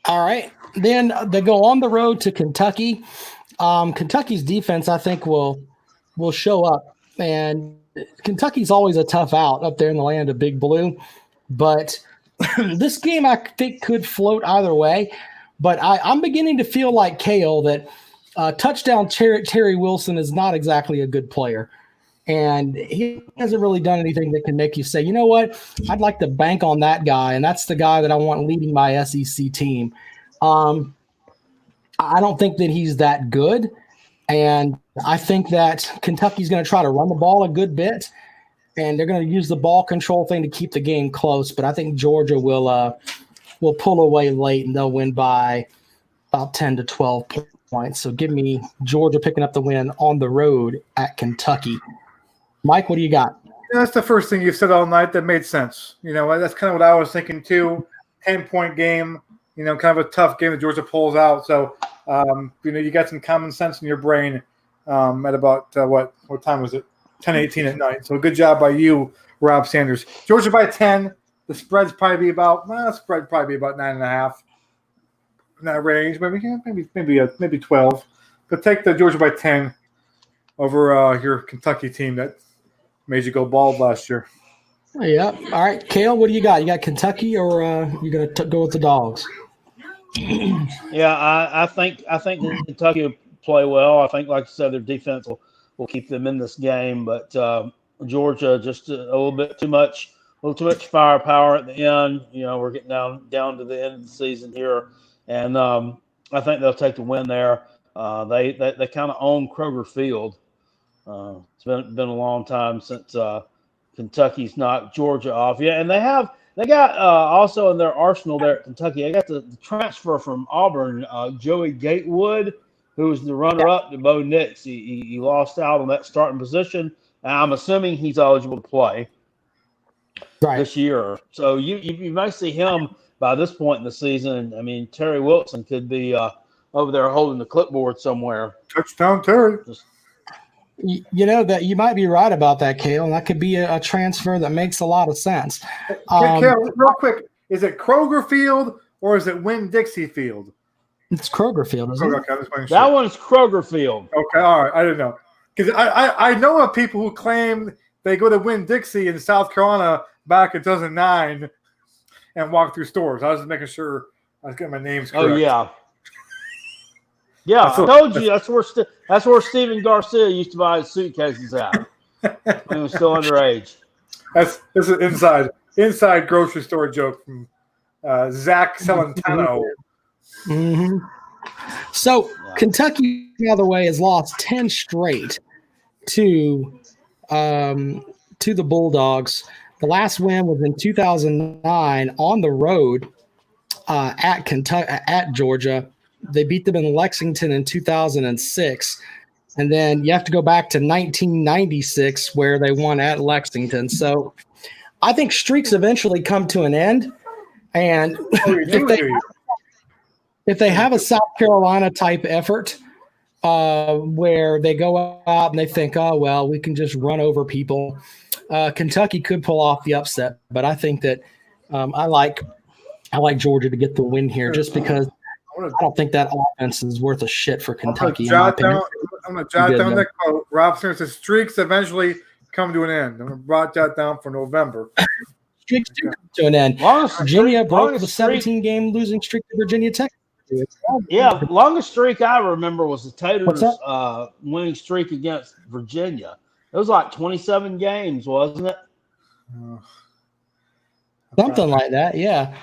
All right. Then they go on the road to Kentucky. Kentucky's defense, I think, will show up. And Kentucky's always a tough out up there in the land of Big Blue. But this game, I think, could float either way. But I'm beginning to feel like Cale that touchdown Terry Wilson is not exactly a good player. And he hasn't really done anything that can make you say, you know what, I'd like to bank on that guy, and that's the guy that I want leading my SEC team. I don't think that he's that good, and I think that Kentucky's going to try to run the ball a good bit, and they're going to use the ball control thing to keep the game close. But I think Georgia will pull away late, and they'll win by about 10 to 12 points. So give me Georgia picking up the win on the road at Kentucky. Mike, what do you got? That's the first thing you said all night that made sense. That's kind of what I was thinking too. 10-point game, kind of a tough game that Georgia pulls out. So, you got some common sense in your brain at about, what time was it? 10:18 at night. So good job by you, Rob Sanders. Georgia by 10. The spread's probably be about 9.5 in that range. Maybe 12. but take the Georgia by 10 over your Kentucky team that made you go bald last year. Yeah. All right, Cale, what do you got? You got Kentucky, or you gonna go with the Dogs? Yeah, I think Kentucky will play well. I think, like I said, their defense will keep them in this game, but Georgia just a little too much firepower at the end. We're getting down to the end of the season here, and I think they'll take the win there. They kind of own Kroger Field. It's been a long time since Kentucky's knocked Georgia off. Yeah, and they got also in their arsenal there at Kentucky. They got the transfer from Auburn, Joey Gatewood, who was the runner-up to Bo Nix. He lost out on that starting position. And I'm assuming he's eligible to play this year. So you may see him by this point in the season. I mean, Terry Wilson could be over there holding the clipboard somewhere. Touchdown, Terry. That you might be right about that, Cale, and that could be a transfer that makes a lot of sense. Cale, real quick, is it Kroger Field or is it Winn-Dixie Field? It's Kroger Field, isn't it? Okay, that one's Kroger Field. Okay, all right, I didn't know. Because I know of people who claim they go to Winn-Dixie in South Carolina back in 2009 and walk through stores. I was just making sure I was getting my names correct. Oh, yeah. Yeah, I told you that's where Steven Garcia used to buy his suitcases at when he was still underage. This is an inside grocery store joke from Zach Celentano. Mm-hmm. So Kentucky, by the way, has lost 10 straight to the Bulldogs. The last win was in 2009 on the road at Georgia. They beat them in Lexington in 2006. And then you have to go back to 1996 where they won at Lexington. So I think streaks eventually come to an end. And if they have a South Carolina type effort where they go out and they think, oh, well, we can just run over people, Kentucky could pull off the upset. But I think that I like Georgia to get the win here just because I don't think that offense is worth a shit for Kentucky. I'm going to jot down that quote. Rob says the streaks eventually come to an end. I'm going to write that down for November. Streaks do come to an end. Virginia broke the 17-game losing streak to Virginia Tech. Yeah, longest streak I remember was the Taters winning streak against Virginia. It was like 27 games, wasn't it? Something like that, yeah.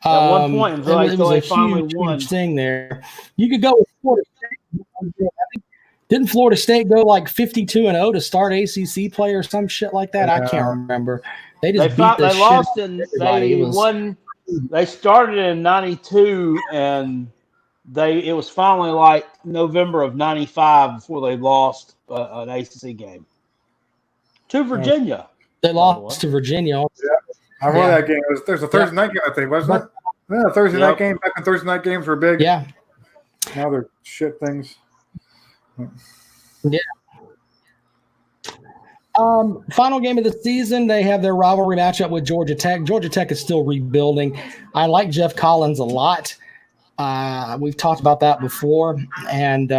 At one point, it was a huge thing there. You could go with Florida State. Didn't Florida State go like 52-0 to start ACC play or some shit like that? I can't remember. They lost and they won. They started in 92 and it was finally like November of 95 before they lost an ACC game to Virginia. They lost to Virginia. Yeah. I remember that game. There's a Thursday night game, I think, wasn't it? Yeah, Thursday night game. Back when Thursday night games were big. Yeah. Now they're shit things. Yeah. Final game of the season, they have their rivalry matchup with Georgia Tech. Georgia Tech is still rebuilding. I like Jeff Collins a lot. We've talked about that before, and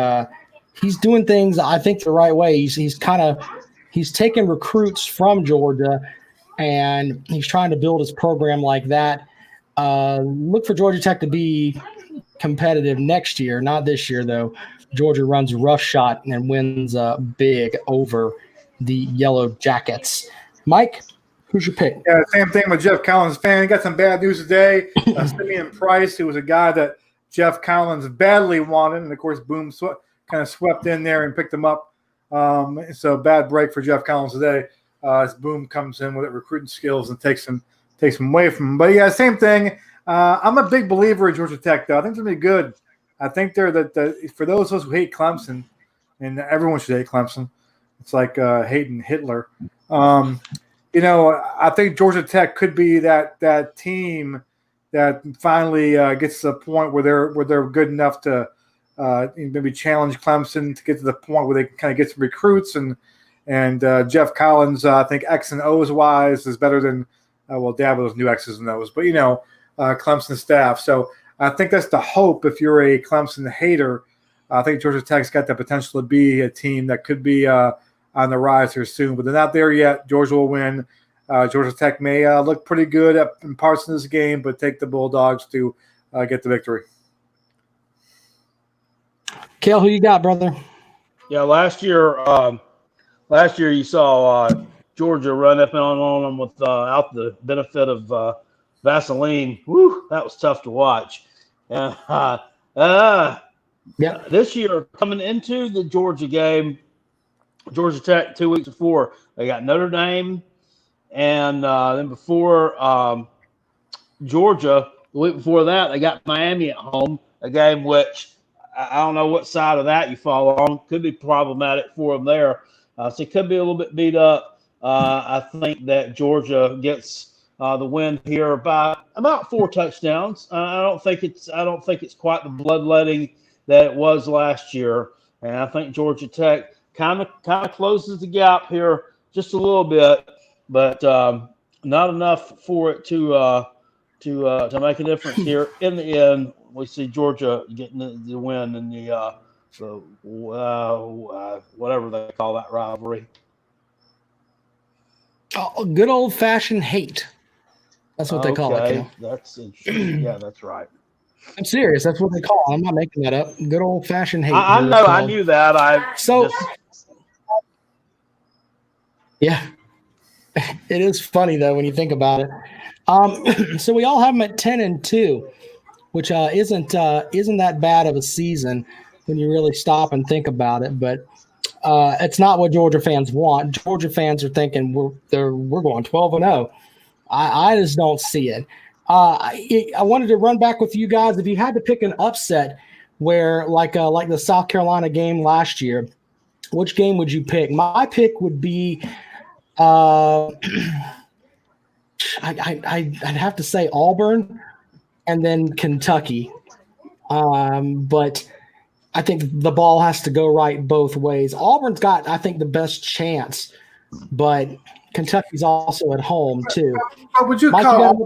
he's doing things, I think, the right way. He's taking recruits from Georgia, and he's trying to build his program like that. Look for Georgia Tech to be competitive next year, not this year, though. Georgia runs roughshod and wins big over the Yellow Jackets. Mike, who's your pick? Yeah, same thing with Jeff Collins fan. He got some bad news today. Simeon Price, who was a guy that Jeff Collins badly wanted, and of course, Boom kind of swept in there and picked him up. So bad break for Jeff Collins today. As Boom comes in with recruiting skills and takes him away from him. But yeah, same thing. I'm a big believer in Georgia Tech, though. I think it's gonna be good. I think they're for those of us who hate Clemson, and everyone should hate Clemson. It's like hating Hitler. I think Georgia Tech could be that team that finally gets to the point where they're good enough to maybe challenge Clemson to get to the point where they can kind of get some recruits and Jeff Collins. I think X and O's wise is better than Dabo's new X's and O's, but Clemson staff. So I think that's the hope if you're a Clemson hater. I think Georgia Tech's got the potential to be a team that could be on the rise here soon, but they're not there yet. Georgia will win. Georgia Tech may look pretty good in parts of this game, but take the Bulldogs to get the victory. Cale, who you got, brother? Yeah, last year you saw Georgia run up on them without the benefit of Vaseline. Woo, that was tough to watch. This year, coming into the Georgia game, Georgia Tech 2 weeks before, they got Notre Dame, and then before Georgia, the week before that, they got Miami at home, a game which I don't know what side of that you fall on. Could be problematic for them there. So it could be a little bit beat up. I think that Georgia gets the win here by about 4 touchdowns. I don't think it's quite the bloodletting that it was last year, and I think Georgia Tech kind of closes the gap here just a little bit, but not enough for it to make a difference here. In the end, we see Georgia getting the win in the whatever they call that rivalry. Oh, good old-fashioned hate. That's what they call it, Cale. That's interesting. Yeah, that's right. I'm serious. That's what they call it. I'm not making that up. Good old-fashioned hate. I know. I knew that. Yeah. It is funny, though, when you think about it. So we all have them at 10-2, which isn't that bad of a season when you really stop and think about it. But it's not what Georgia fans want. Georgia fans are thinking we're going 12-0. I just don't see it. I wanted to run back with you guys. If you had to pick an upset, where like the South Carolina game last year, which game would you pick? My pick would be. I'd have to say Auburn and then Kentucky. But I think the ball has to go right both ways. Auburn's got, I think, the best chance, but Kentucky's also at home too. Would you call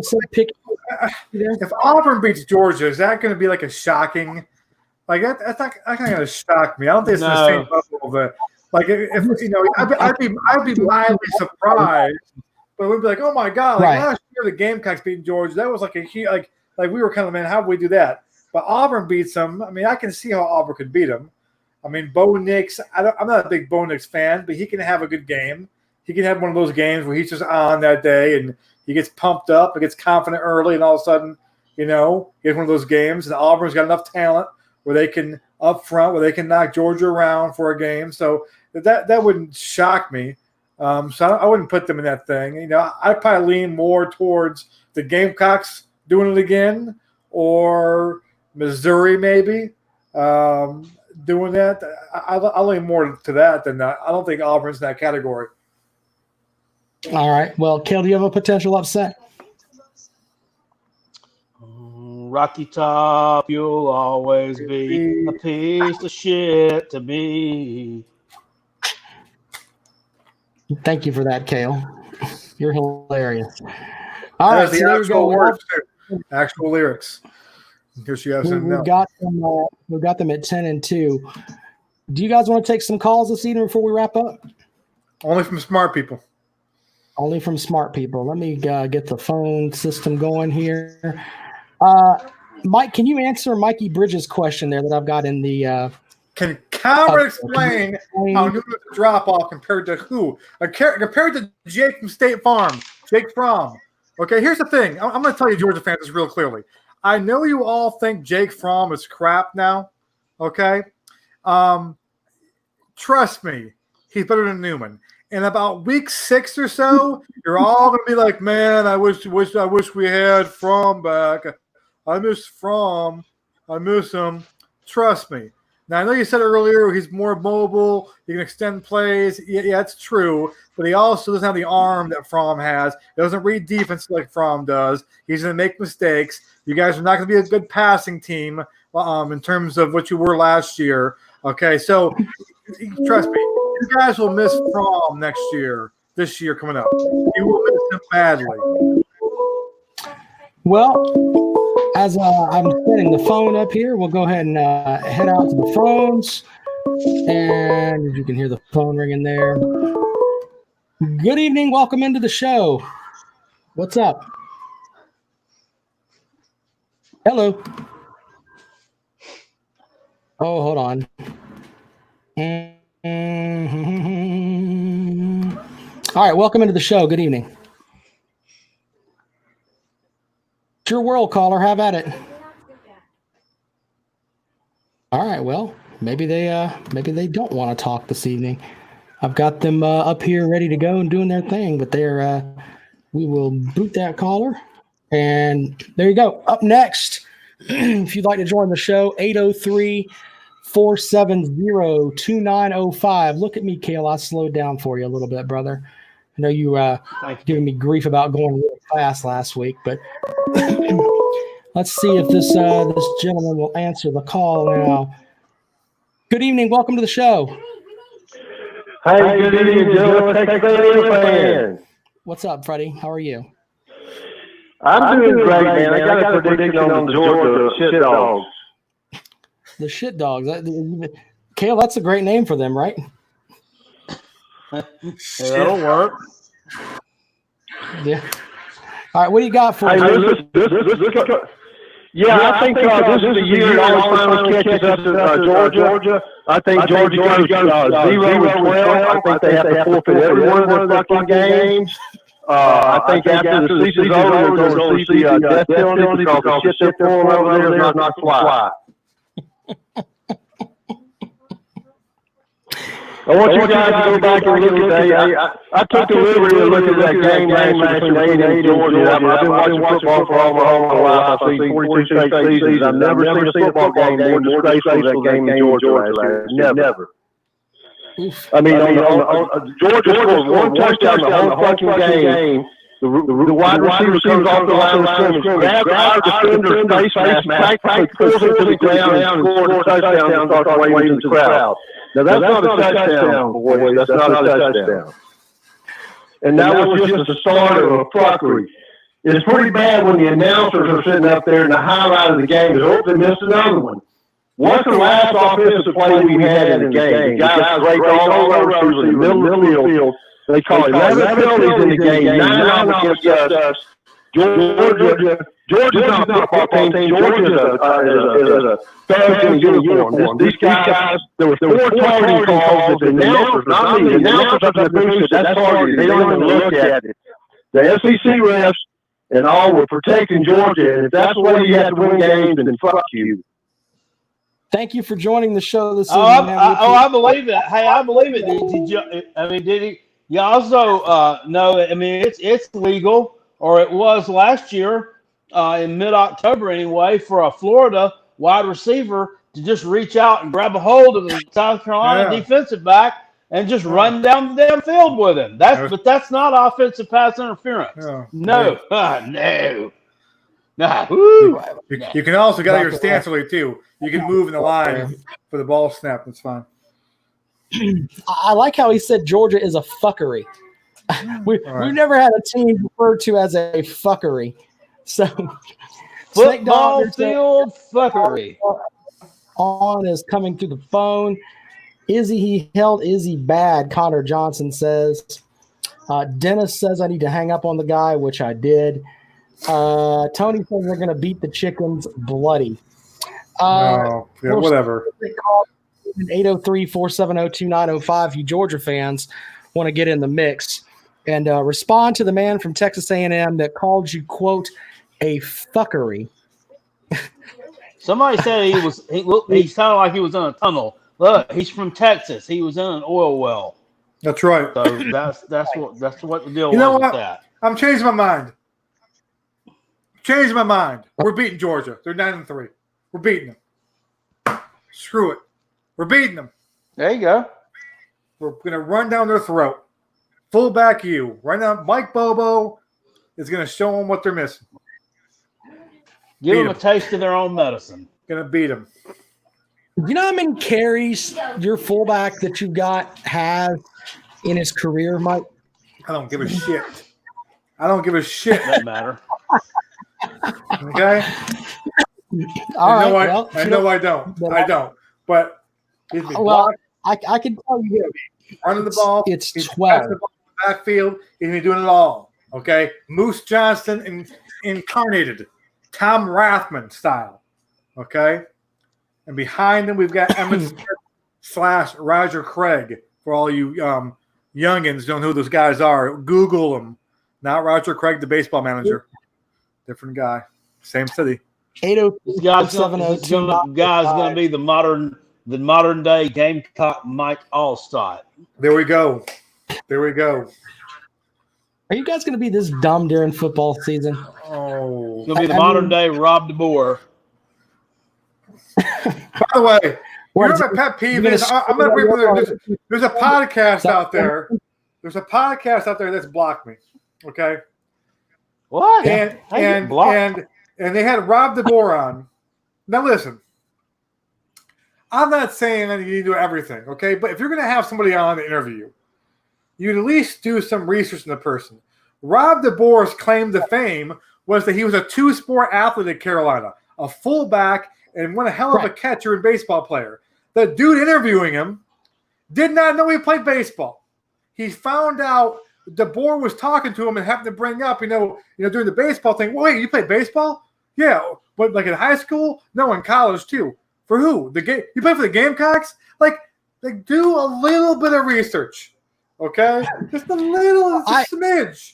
if Auburn beats Georgia, is that going to be like a shocking? Like that's not going to shock me. I don't think it's the same level of it. Like if you know, I'd be mildly surprised, but we'd be like, oh my god! Like last year, the Gamecocks beating Georgia. That was like a huge, like we were kind of, man, how would we do that? But Auburn beats them. I mean, I can see how Auburn could beat them. I mean, Bo Nix. I'm not a big Bo Nix fan, but he can have a good game. He can have one of those games where he's just on that day and he gets pumped up and gets confident early, and all of a sudden, you know, he has one of those games. And Auburn's got enough talent where they can up front, where they can knock Georgia around for a game. So that wouldn't shock me. So I wouldn't put them in that thing. You know, I'd probably lean more towards the Gamecocks doing it again, or Missouri maybe doing that. I'll lean more to that than that. I don't think Auburn's in that category. All right. Well, Cale, do you have a potential upset? Rocky Top, you'll always be a piece of shit to me. Thank you for that, Cale. You're hilarious. All right, so there we go. Words, actual lyrics. In case you have something else. We've got them at 10-2. Do you guys want to take some calls this evening before we wrap up? Only from smart people. Only from smart people. Let me get the phone system going here. Mike, can you answer Mikey Bridges' question there that I've got in the Can Cameron explain how Newman's a drop-off compared to who? Compared to Jake from State Farm. Jake Fromm. Okay, here's the thing. I'm going to tell you, Georgia fans, this real clearly. I know you all think Jake Fromm is crap now. Okay? Trust me, he's better than Newman. In about week 6 or so, you're all going to be like, man, I wish we had Fromm back. I miss Fromm. I miss him. Trust me. Now, I know you said earlier he's more mobile. He can extend plays. Yeah, it's true. But he also doesn't have the arm that Fromm has. He doesn't read defense like Fromm does. He's going to make mistakes. You guys are not going to be a good passing team in terms of what you were last year. Okay, so trust me. You guys will miss Fromm this year coming up. You will miss him badly. Well, as I'm setting the phone up here, we'll go ahead and head out to the phones. And you can hear the phone ringing there. Good evening. Welcome into the show. What's up? Hello. Oh, hold on. All right. Welcome into the show. Good evening. It's your world, caller. Have at it. All right. Well, maybe they don't want to talk this evening. I've got them up here ready to go and doing their thing, but we will boot that caller. And there you go. Up next, if you'd like to join the show, 803-470-2905. Look at me, Cale. I slowed down for you a little bit, brother. I know you giving me grief about going real fast last week, but let's see if this gentleman will answer the call now. Good evening. Welcome to the show. Hey, good evening, Joe. Fan. What's up, Freddie? How are you? I'm doing great, man. I got a prediction on the Georgia shit dogs. The shit dogs. Cale, that's a great name for them, right? That'll work. Yeah. All right, what do you got for me? I think this is the year it all finally catches up to Georgia. I think Georgia goes 0-12. I think they have to forfeit every one of their fucking games. I think after the season's over, they're going to see the death penalty because the shit they're throwing over there is not fly. I want you guys to go back and look at that. I took the liberty to look at that game last between A&M and Georgia. I've been watching football for all my whole life. I've seen 42 straight seasons. I've never seen a football game more disgraceful than that game in Georgia last year. Never. I mean, Georgia scored one touchdown the whole fucking game. The wide receiver comes off the line of scrimmage, grabs our defender's face mask, pulls him to the ground, and scores a touchdown and starts waving to the crowd. Now, that's not a touchdown, boys. That's not a touchdown. And that was just the start of a fuckery. It's pretty bad when the announcers are sitting up there and the highlight of the game is, oh, they missed another one. What's the last offensive play we had in the game? The guys raked all over receivers in the middle of the field. They call 11 penalties in the game, 9 off against us. Georgia's not a football team. Georgia is a thugs in uniform. These guys, there were 4 targeting calls that the announcers, not me, the announcers up there said that's targeted. They don't even look at it. The SEC refs and all were protecting Georgia, and if that's the way you have to win games, then fuck you. Thank you for joining the show this evening. I believe it. Hey, I believe it. Did he? You also know, it's legal, or it was last year in mid-October anyway, for a Florida wide receiver to just reach out and grab a hold of the South Carolina defensive back and just run down the damn field with him. But that's not offensive pass interference. No. No. You can also get your stance early too. You can move in the line for the ball snap. That's fine. I like how he said Georgia is a fuckery. We've never had a team referred to as a fuckery. So football field fuckery. On is coming through the phone. He held Izzy bad, Connor Johnson says. Dennis says I need to hang up on the guy, which I did. Tony says they're going to beat the chickens bloody. Whatever. 803-470-2905. You Georgia fans want to get in the mix and respond to the man from Texas A&M that called you, quote, a fuckery. Somebody said he sounded like he was in a tunnel. Look, he's from Texas. He was in an oil well. That's right. So that's what the deal was with that. I'm changing my mind. We're beating Georgia. They're 9-3. We're beating them. Screw it. We're beating them. There you go. We're going to run down their throat. Fullback you. Right now, Mike Bobo is going to show them what they're missing. Give them a taste of their own medicine. Going to beat them. You know how many carries your fullback that you got has in his career, Mike? I don't give a shit. Doesn't matter. Okay? All right. Well, I know I don't. I don't. But he's been blocked. I can tell you, running the ball. It's he's 12. the ball in the backfield. He's been doing it all. Okay, Moose Johnston incarnated, Tom Rathman style. Okay, and behind him we've got Emmett Smith / Roger Craig. For all you youngins don't know who those guys are, Google them. Not Roger Craig, the baseball manager. Different guy, same city. 802. Guy's going to be the modern day Gamecock Mike Allstott. There we go. Are you guys going to be this dumb during football season? Oh, It's going to be the modern day Rob DeBoer. By the way, you know my pet peeve is there's a podcast out there. There's a podcast out there that's blocked me. Okay. What? And they had Rob DeBoer on. Now listen, I'm not saying that you need to do everything, okay? But if you're going to have somebody on to interview, you at least do some research on the person. Rob DeBoer's claim to fame was that he was a two-sport athlete at Carolina, a fullback and one hell of a catcher and baseball player. The dude interviewing him did not know he played baseball. He found out DeBoer was talking to him and happened to bring up, during the baseball thing. Well, wait, you played baseball? Yeah, but like in high school? No, in college too. For who? You play for the Gamecocks? Like do a little bit of research, okay? Just a little, smidge,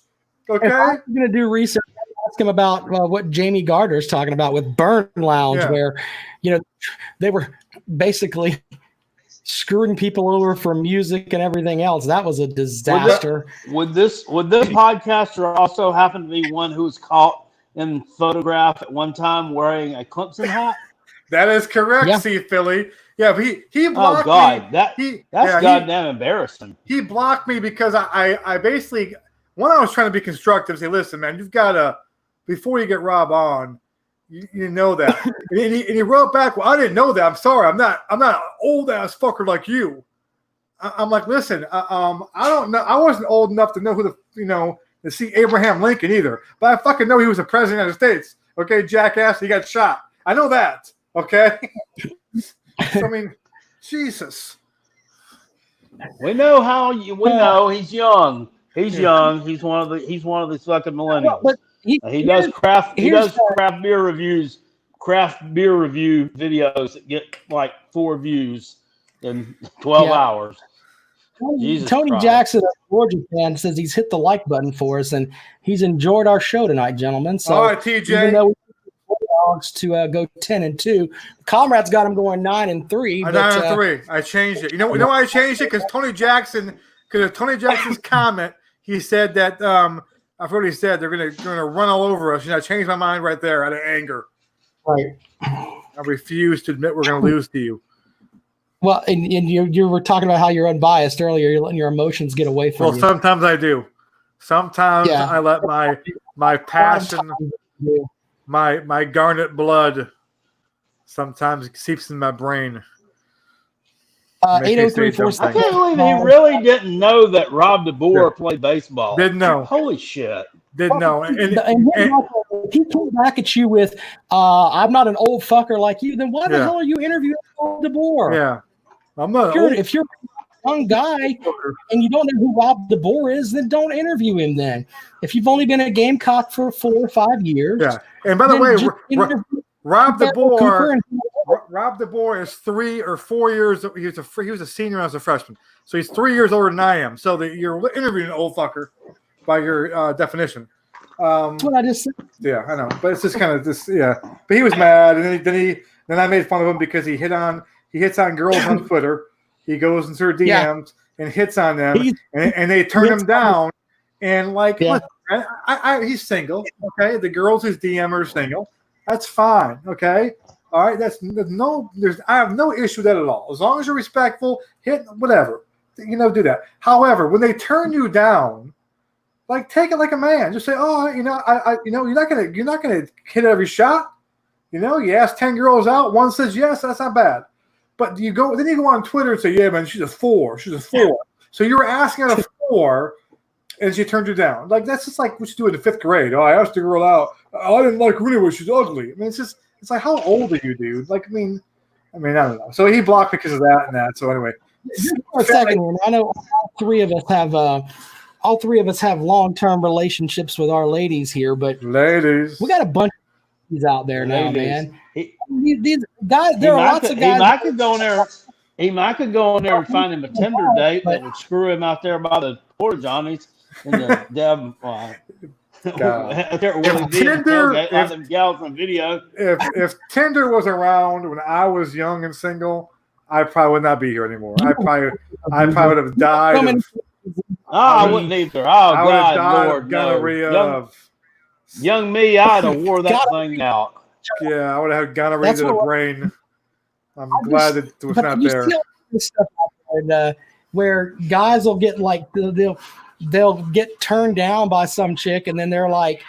okay? If I'm going to do research, ask him about what Jamie Gardner's talking about with Burn Lounge, where they were basically screwing people over for music and everything else. That was a disaster. Would this podcaster also happen to be one who was caught in photograph at one time wearing a Clemson hat? That is correct, See, Philly. Yeah, but he blocked me. That's goddamn embarrassing. He blocked me because I basically, I was trying to be constructive, say, listen, man, you've got to, before you get Rob on, you know that. and he wrote back, well, I didn't know that. I'm sorry. I'm not an old ass fucker like you. I'm like, listen, I don't know. I wasn't old enough to know who to see Abraham Lincoln either. But I fucking know he was the president of the United States. Okay, jackass, he got shot. I know that. Okay. So, I mean, Jesus. We know he's young. He's young. He's one of these fucking millennials. But he does craft beer review videos that get like 4 views in 12 hours. Tony Jackson, a Georgia fan, says he's hit the like button for us and he's enjoyed our show tonight, gentlemen. So all right, TJ. Even though we Bulldogs to go 10-2, Comrade's got him going 9-3. 9-3. I changed it. You know why I changed it? Because Tony Jackson's comment, he said that I've already said they're gonna run all over us. I changed my mind right there out of anger. Right. I refuse to admit we're gonna lose to you. Well, and you were talking about how you're unbiased earlier. You're letting your emotions get away from you. Well, sometimes I do. Sometimes I let my passion, my garnet blood, sometimes it seeps in my brain. 803-4. I can't believe he really didn't know that Rob DeBoer played baseball. Didn't know. Holy shit. Didn't know. And if he came back at you with, I'm not an old fucker like you, then why the hell are you interviewing Rob DeBoer? Yeah. I'm not. If you're a young guy and you don't know who Rob DeBoer is, then don't interview him then. If you've only been a Gamecock for 4 or 5 years. Yeah. And by the way, Rob DeBoer is 3 or 4 years. He was a senior as a freshman, so he's 3 years older than I am. So you're interviewing an old fucker by your definition. That's what I just said. Yeah, I know, but it's just kind of this. Yeah, but he was mad, and then I made fun of him because he hits on girls on Twitter. He goes into their DMs and hits on them, and they turn him down. And listen, he's single. Okay, the girls his DM are single. That's fine. Okay. All right. I have no issue with that at all. As long as you're respectful, hit whatever, do that. However, when they turn you down, take it like a man. Just say, oh, you're not gonna hit every shot. You ask 10 girls out, one says yes, that's not bad. But then you go on Twitter and say, yeah, man, she's a 4. She's a 4. So you were asking at a 4. And she turned you down. That's just like what you do in the 5th grade. Oh, I asked the girl out. I didn't like her anyway. She's ugly. I mean, it's It's like, how old are you, dude? Like, I mean, I don't know. So he blocked because of that and that. So anyway, just for a second, I know all three of us have long-term relationships with our ladies here, but ladies, we got a bunch of ladies out there now, man. These guys, there are lots of guys. He might could go in there. He might could go in there and find him a Tinder date that would screw him out there by the porta johnies and the Deb. If Tinder was around when I was young and single, I probably would not be here anymore. I probably would have died. I wouldn't either. Oh, God, Lord, gonorrhea. No. Young me, I'd have wore that thing out. Yeah, I would have had gonorrhea to the brain. I'm glad that it was not there. Stuff out there where guys will get like they'll get turned down by some chick, and then they're like,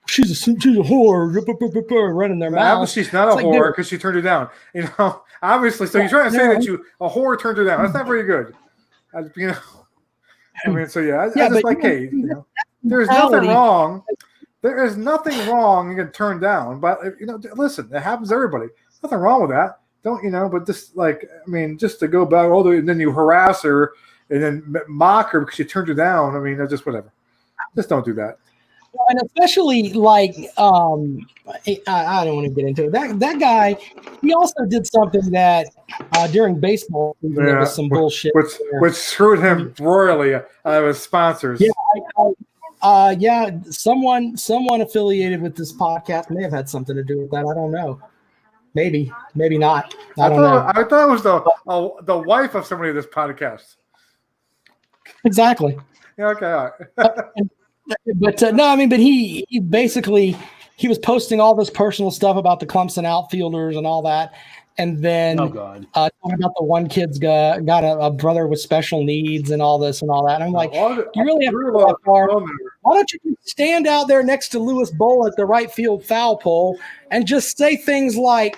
she's a whore, running their mouth. She's not a whore because she turned her down. You know, obviously. So you're trying to say that a whore turned her down. That's not very good. You know, I mean, so I just like, hey, you know, there's nothing wrong. There is nothing wrong. You can turn down, but you know, listen, it happens to everybody. Nothing wrong with that. Don't you know? But just like, I mean, just to go back all the way, and then you harass her and then mock her because she turned you down. I mean, that's just whatever. Just don't do that. And especially like, I don't want to get into it. That guy, he also did something that during baseball season, there was some bullshit, which screwed him royally out of his sponsors. Yeah, someone affiliated with this podcast may have had something to do with that. I don't know. Maybe not. I don't know. I thought it was the wife of somebody of this podcast. Exactly. Yeah. Okay. All right. But no, I mean, but he basically was posting all this personal stuff about the Clemson outfielders and all that, and then talking about the one kid's got a brother with special needs and all this and all that. And I'm like, you really have to go that far. Why don't you stand out there next to Lewis Bowl at the right field foul pole and just say things like,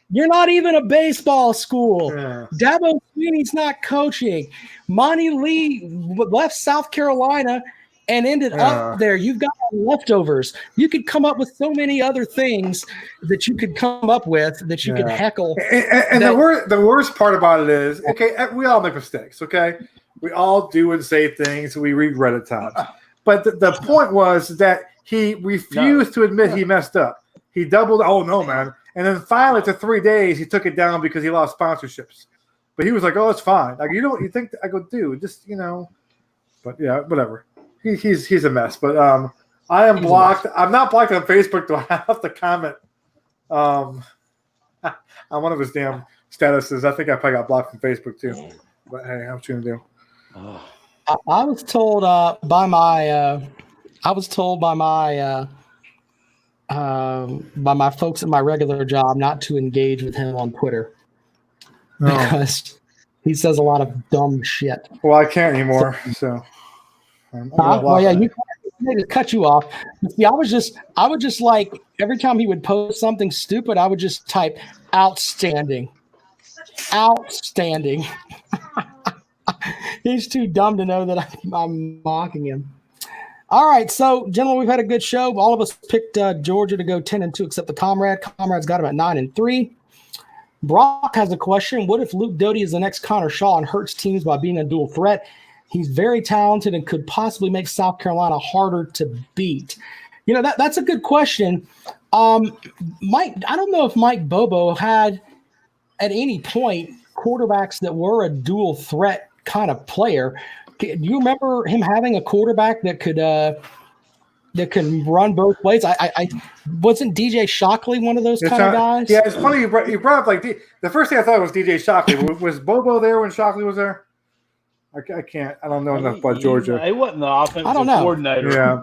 "You're not even a baseball school. Yeah. Dabo Sweeney's not coaching. Monty Lee left South Carolina and ended up there. You've got leftovers. You could come up with so many other things that you could come up with that you could heckle." And the worst part about it is, okay, we all make mistakes, okay? We all do and say things we regret at times. But the point was that he refused to admit he messed up. He doubled, oh, no, man. And then finally, after 3 days, he took it down because he lost sponsorships. But he was like, oh, it's fine. Like, you think, I go, dude, just, you know. But, yeah, whatever. He's a mess, but I am blocked. I'm not blocked on Facebook, though. I have to comment on one of his damn statuses. I think I probably got blocked from Facebook too. But hey, how what you gonna do? I was told by my folks at my regular job not to engage with him on Twitter because he says a lot of dumb shit. Well, I can't anymore, so. Well, yeah, you to cut you off. See, I would just like every time he would post something stupid, I would just type outstanding. He's too dumb to know that I'm mocking him. All right, so gentlemen, we've had a good show. All of us picked Georgia to go 10-2, except the Comrade. Comrade's got him at 9-3. Brock has a question: what if Luke Doty is the next Connor Shaw and hurts teams by being a dual threat? He's very talented and could possibly make South Carolina harder to beat. You know, that's a good question. Mike, I don't know if Mike Bobo had at any point quarterbacks that were a dual threat kind of player. Do you remember him having a quarterback that could run both ways? I wasn't DJ Shockley one of those kind of guys? Yeah, it's funny you brought up like the first thing I thought was DJ Shockley. Was Bobo there when Shockley was there? I can't. I don't know enough about Georgia. He wasn't the offensive coordinator. Yeah,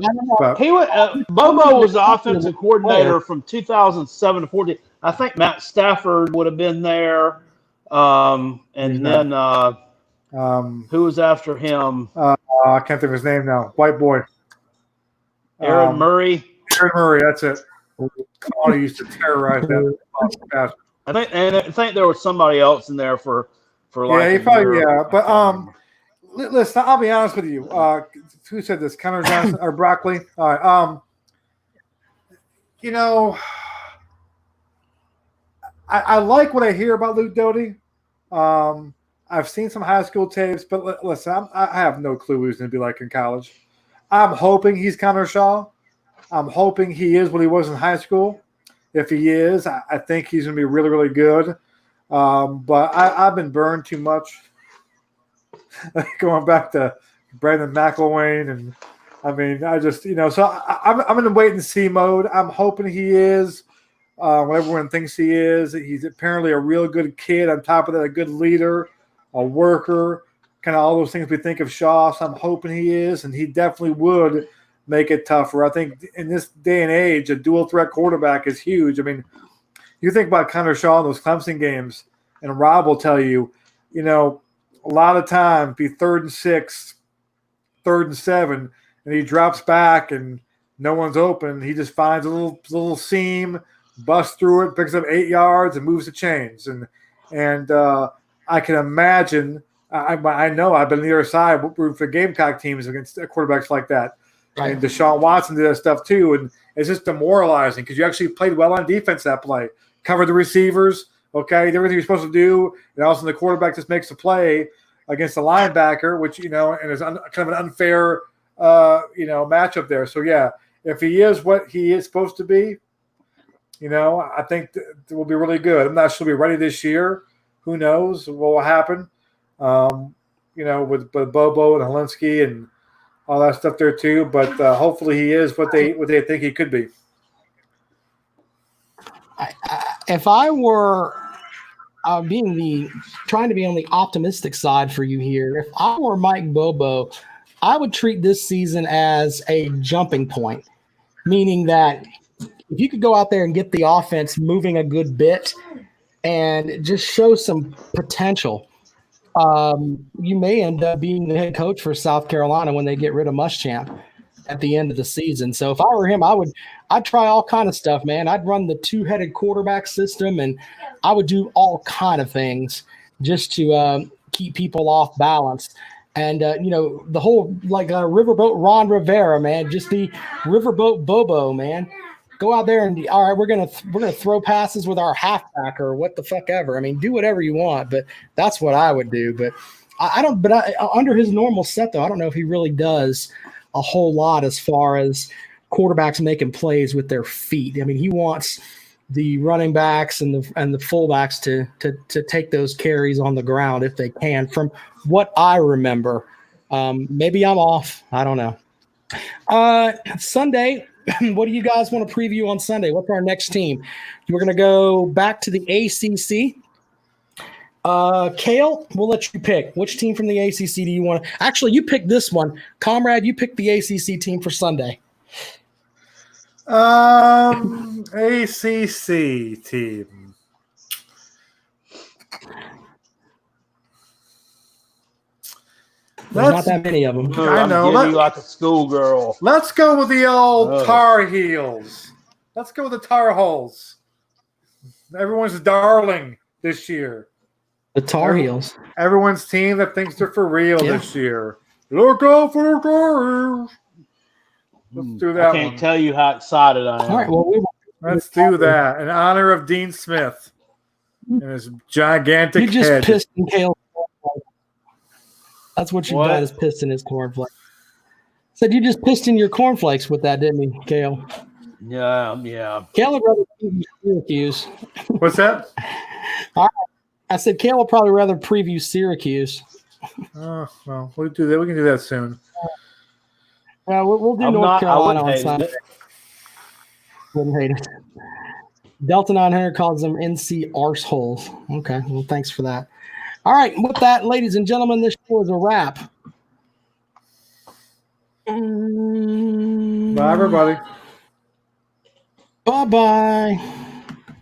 he was. Bobo was the offensive coordinator from 2007 to 14. I think Matt Stafford would have been there, and then who was after him? I can't think of his name now. White boy. Aaron Murray. Aaron Murray. That's it. He used to terrorize that. I think there was somebody else in there for like he probably but listen, I'll be honest with you. Who said this? Connor Johnson or Broccoli? All right. You know, I like what I hear about Luke Doty. I've seen some high school tapes, but listen, I have no clue what he's going to be like in college. I'm hoping he's Connor Shaw. I'm hoping he is what he was in high school. If he is, I think he's going to be really, really good. But I've been burned too much. Going back to Brandon McElwain, and I mean, I just so I'm in a wait and see mode. I'm hoping he is what everyone thinks he is. He's apparently a real good kid. On top of that, a good leader, a worker, kind of all those things we think of Shaw. So I'm hoping he is, and he definitely would make it tougher. I think in this day and age, a dual threat quarterback is huge. I mean, you think about Connor Shaw in those Clemson games, and Rob will tell you, a lot of time, be 3rd and 6, 3rd and 7, and he drops back and no one's open. He just finds a little seam, busts through it, picks up 8 yards, and moves the chains. And I can imagine. I know I've been on the other side rooting for Gamecock teams against quarterbacks like that. Right. And Deshaun Watson did that stuff too, and it's just demoralizing because you actually played well on defense that play, covered the receivers, okay, did everything you're supposed to do, and all of a sudden the quarterback just makes a play against the linebacker, which and is kind of an unfair matchup there. So yeah, if he is what he is supposed to be, I think it will be really good. I'm not sure he'll be ready this year. Who knows what will happen? With Bobo and Helinski and all that stuff there too, but hopefully he is what they think he could be. If I were trying to be on the optimistic side for you here, if I were Mike Bobo, I would treat this season as a jumping point, meaning that if you could go out there and get the offense moving a good bit and just show some potential, you may end up being the head coach for South Carolina when they get rid of Muschamp at the end of the season. So if I were him, I'd try all kind of stuff, man. I'd run the 2-headed quarterback system, and I would do all kind of things just to keep people off balance. And the whole Riverboat Ron Rivera, man, just the Riverboat Bobo, man. Go out there and all right, we're gonna throw passes with our halfback or what the fuck ever. I mean, do whatever you want, but that's what I would do. But I don't. But under his normal set, though, I don't know if he really does a whole lot as far as quarterbacks making plays with their feet. I mean, he wants the running backs and the fullbacks to take those carries on the ground if they can. From what I remember, maybe I'm off. I don't know. Sunday. What do you guys want to preview on Sunday? What's our next team? We're going to go back to the ACC. Cale, we'll let you pick. Which team from the ACC do you want to – actually, you pick this one. Comrade, you pick the ACC team for Sunday. ACC team. There's not that many of them. I know. I'm like a schoolgirl. Let's go with the old Tar Heels. Let's go with the Tar Holes. Everyone's darling this year. The Tar Heels. Everyone's team that thinks they're for real this year. Look out for the Tar Heels. Let's do that. I can't tell you how excited I am. All right, well, let's do that in honor of Dean Smith and his gigantic head. You just pissed in Cale's cornflakes. That's what you got, is pissed in his cornflakes. Said you just pissed in your cornflakes with that, didn't you, Cale? Yeah. Cale would rather preview Syracuse. What's that? All right. I said Cale would probably rather preview Syracuse. Oh, well, we'll do that. We can do that soon. We'll do North Carolina on Sunday. Wouldn't hate it. Delta 900 calls them NC arseholes. Okay, well, thanks for that. All right, with that, ladies and gentlemen, this show is a wrap. Bye, everybody. Bye-bye.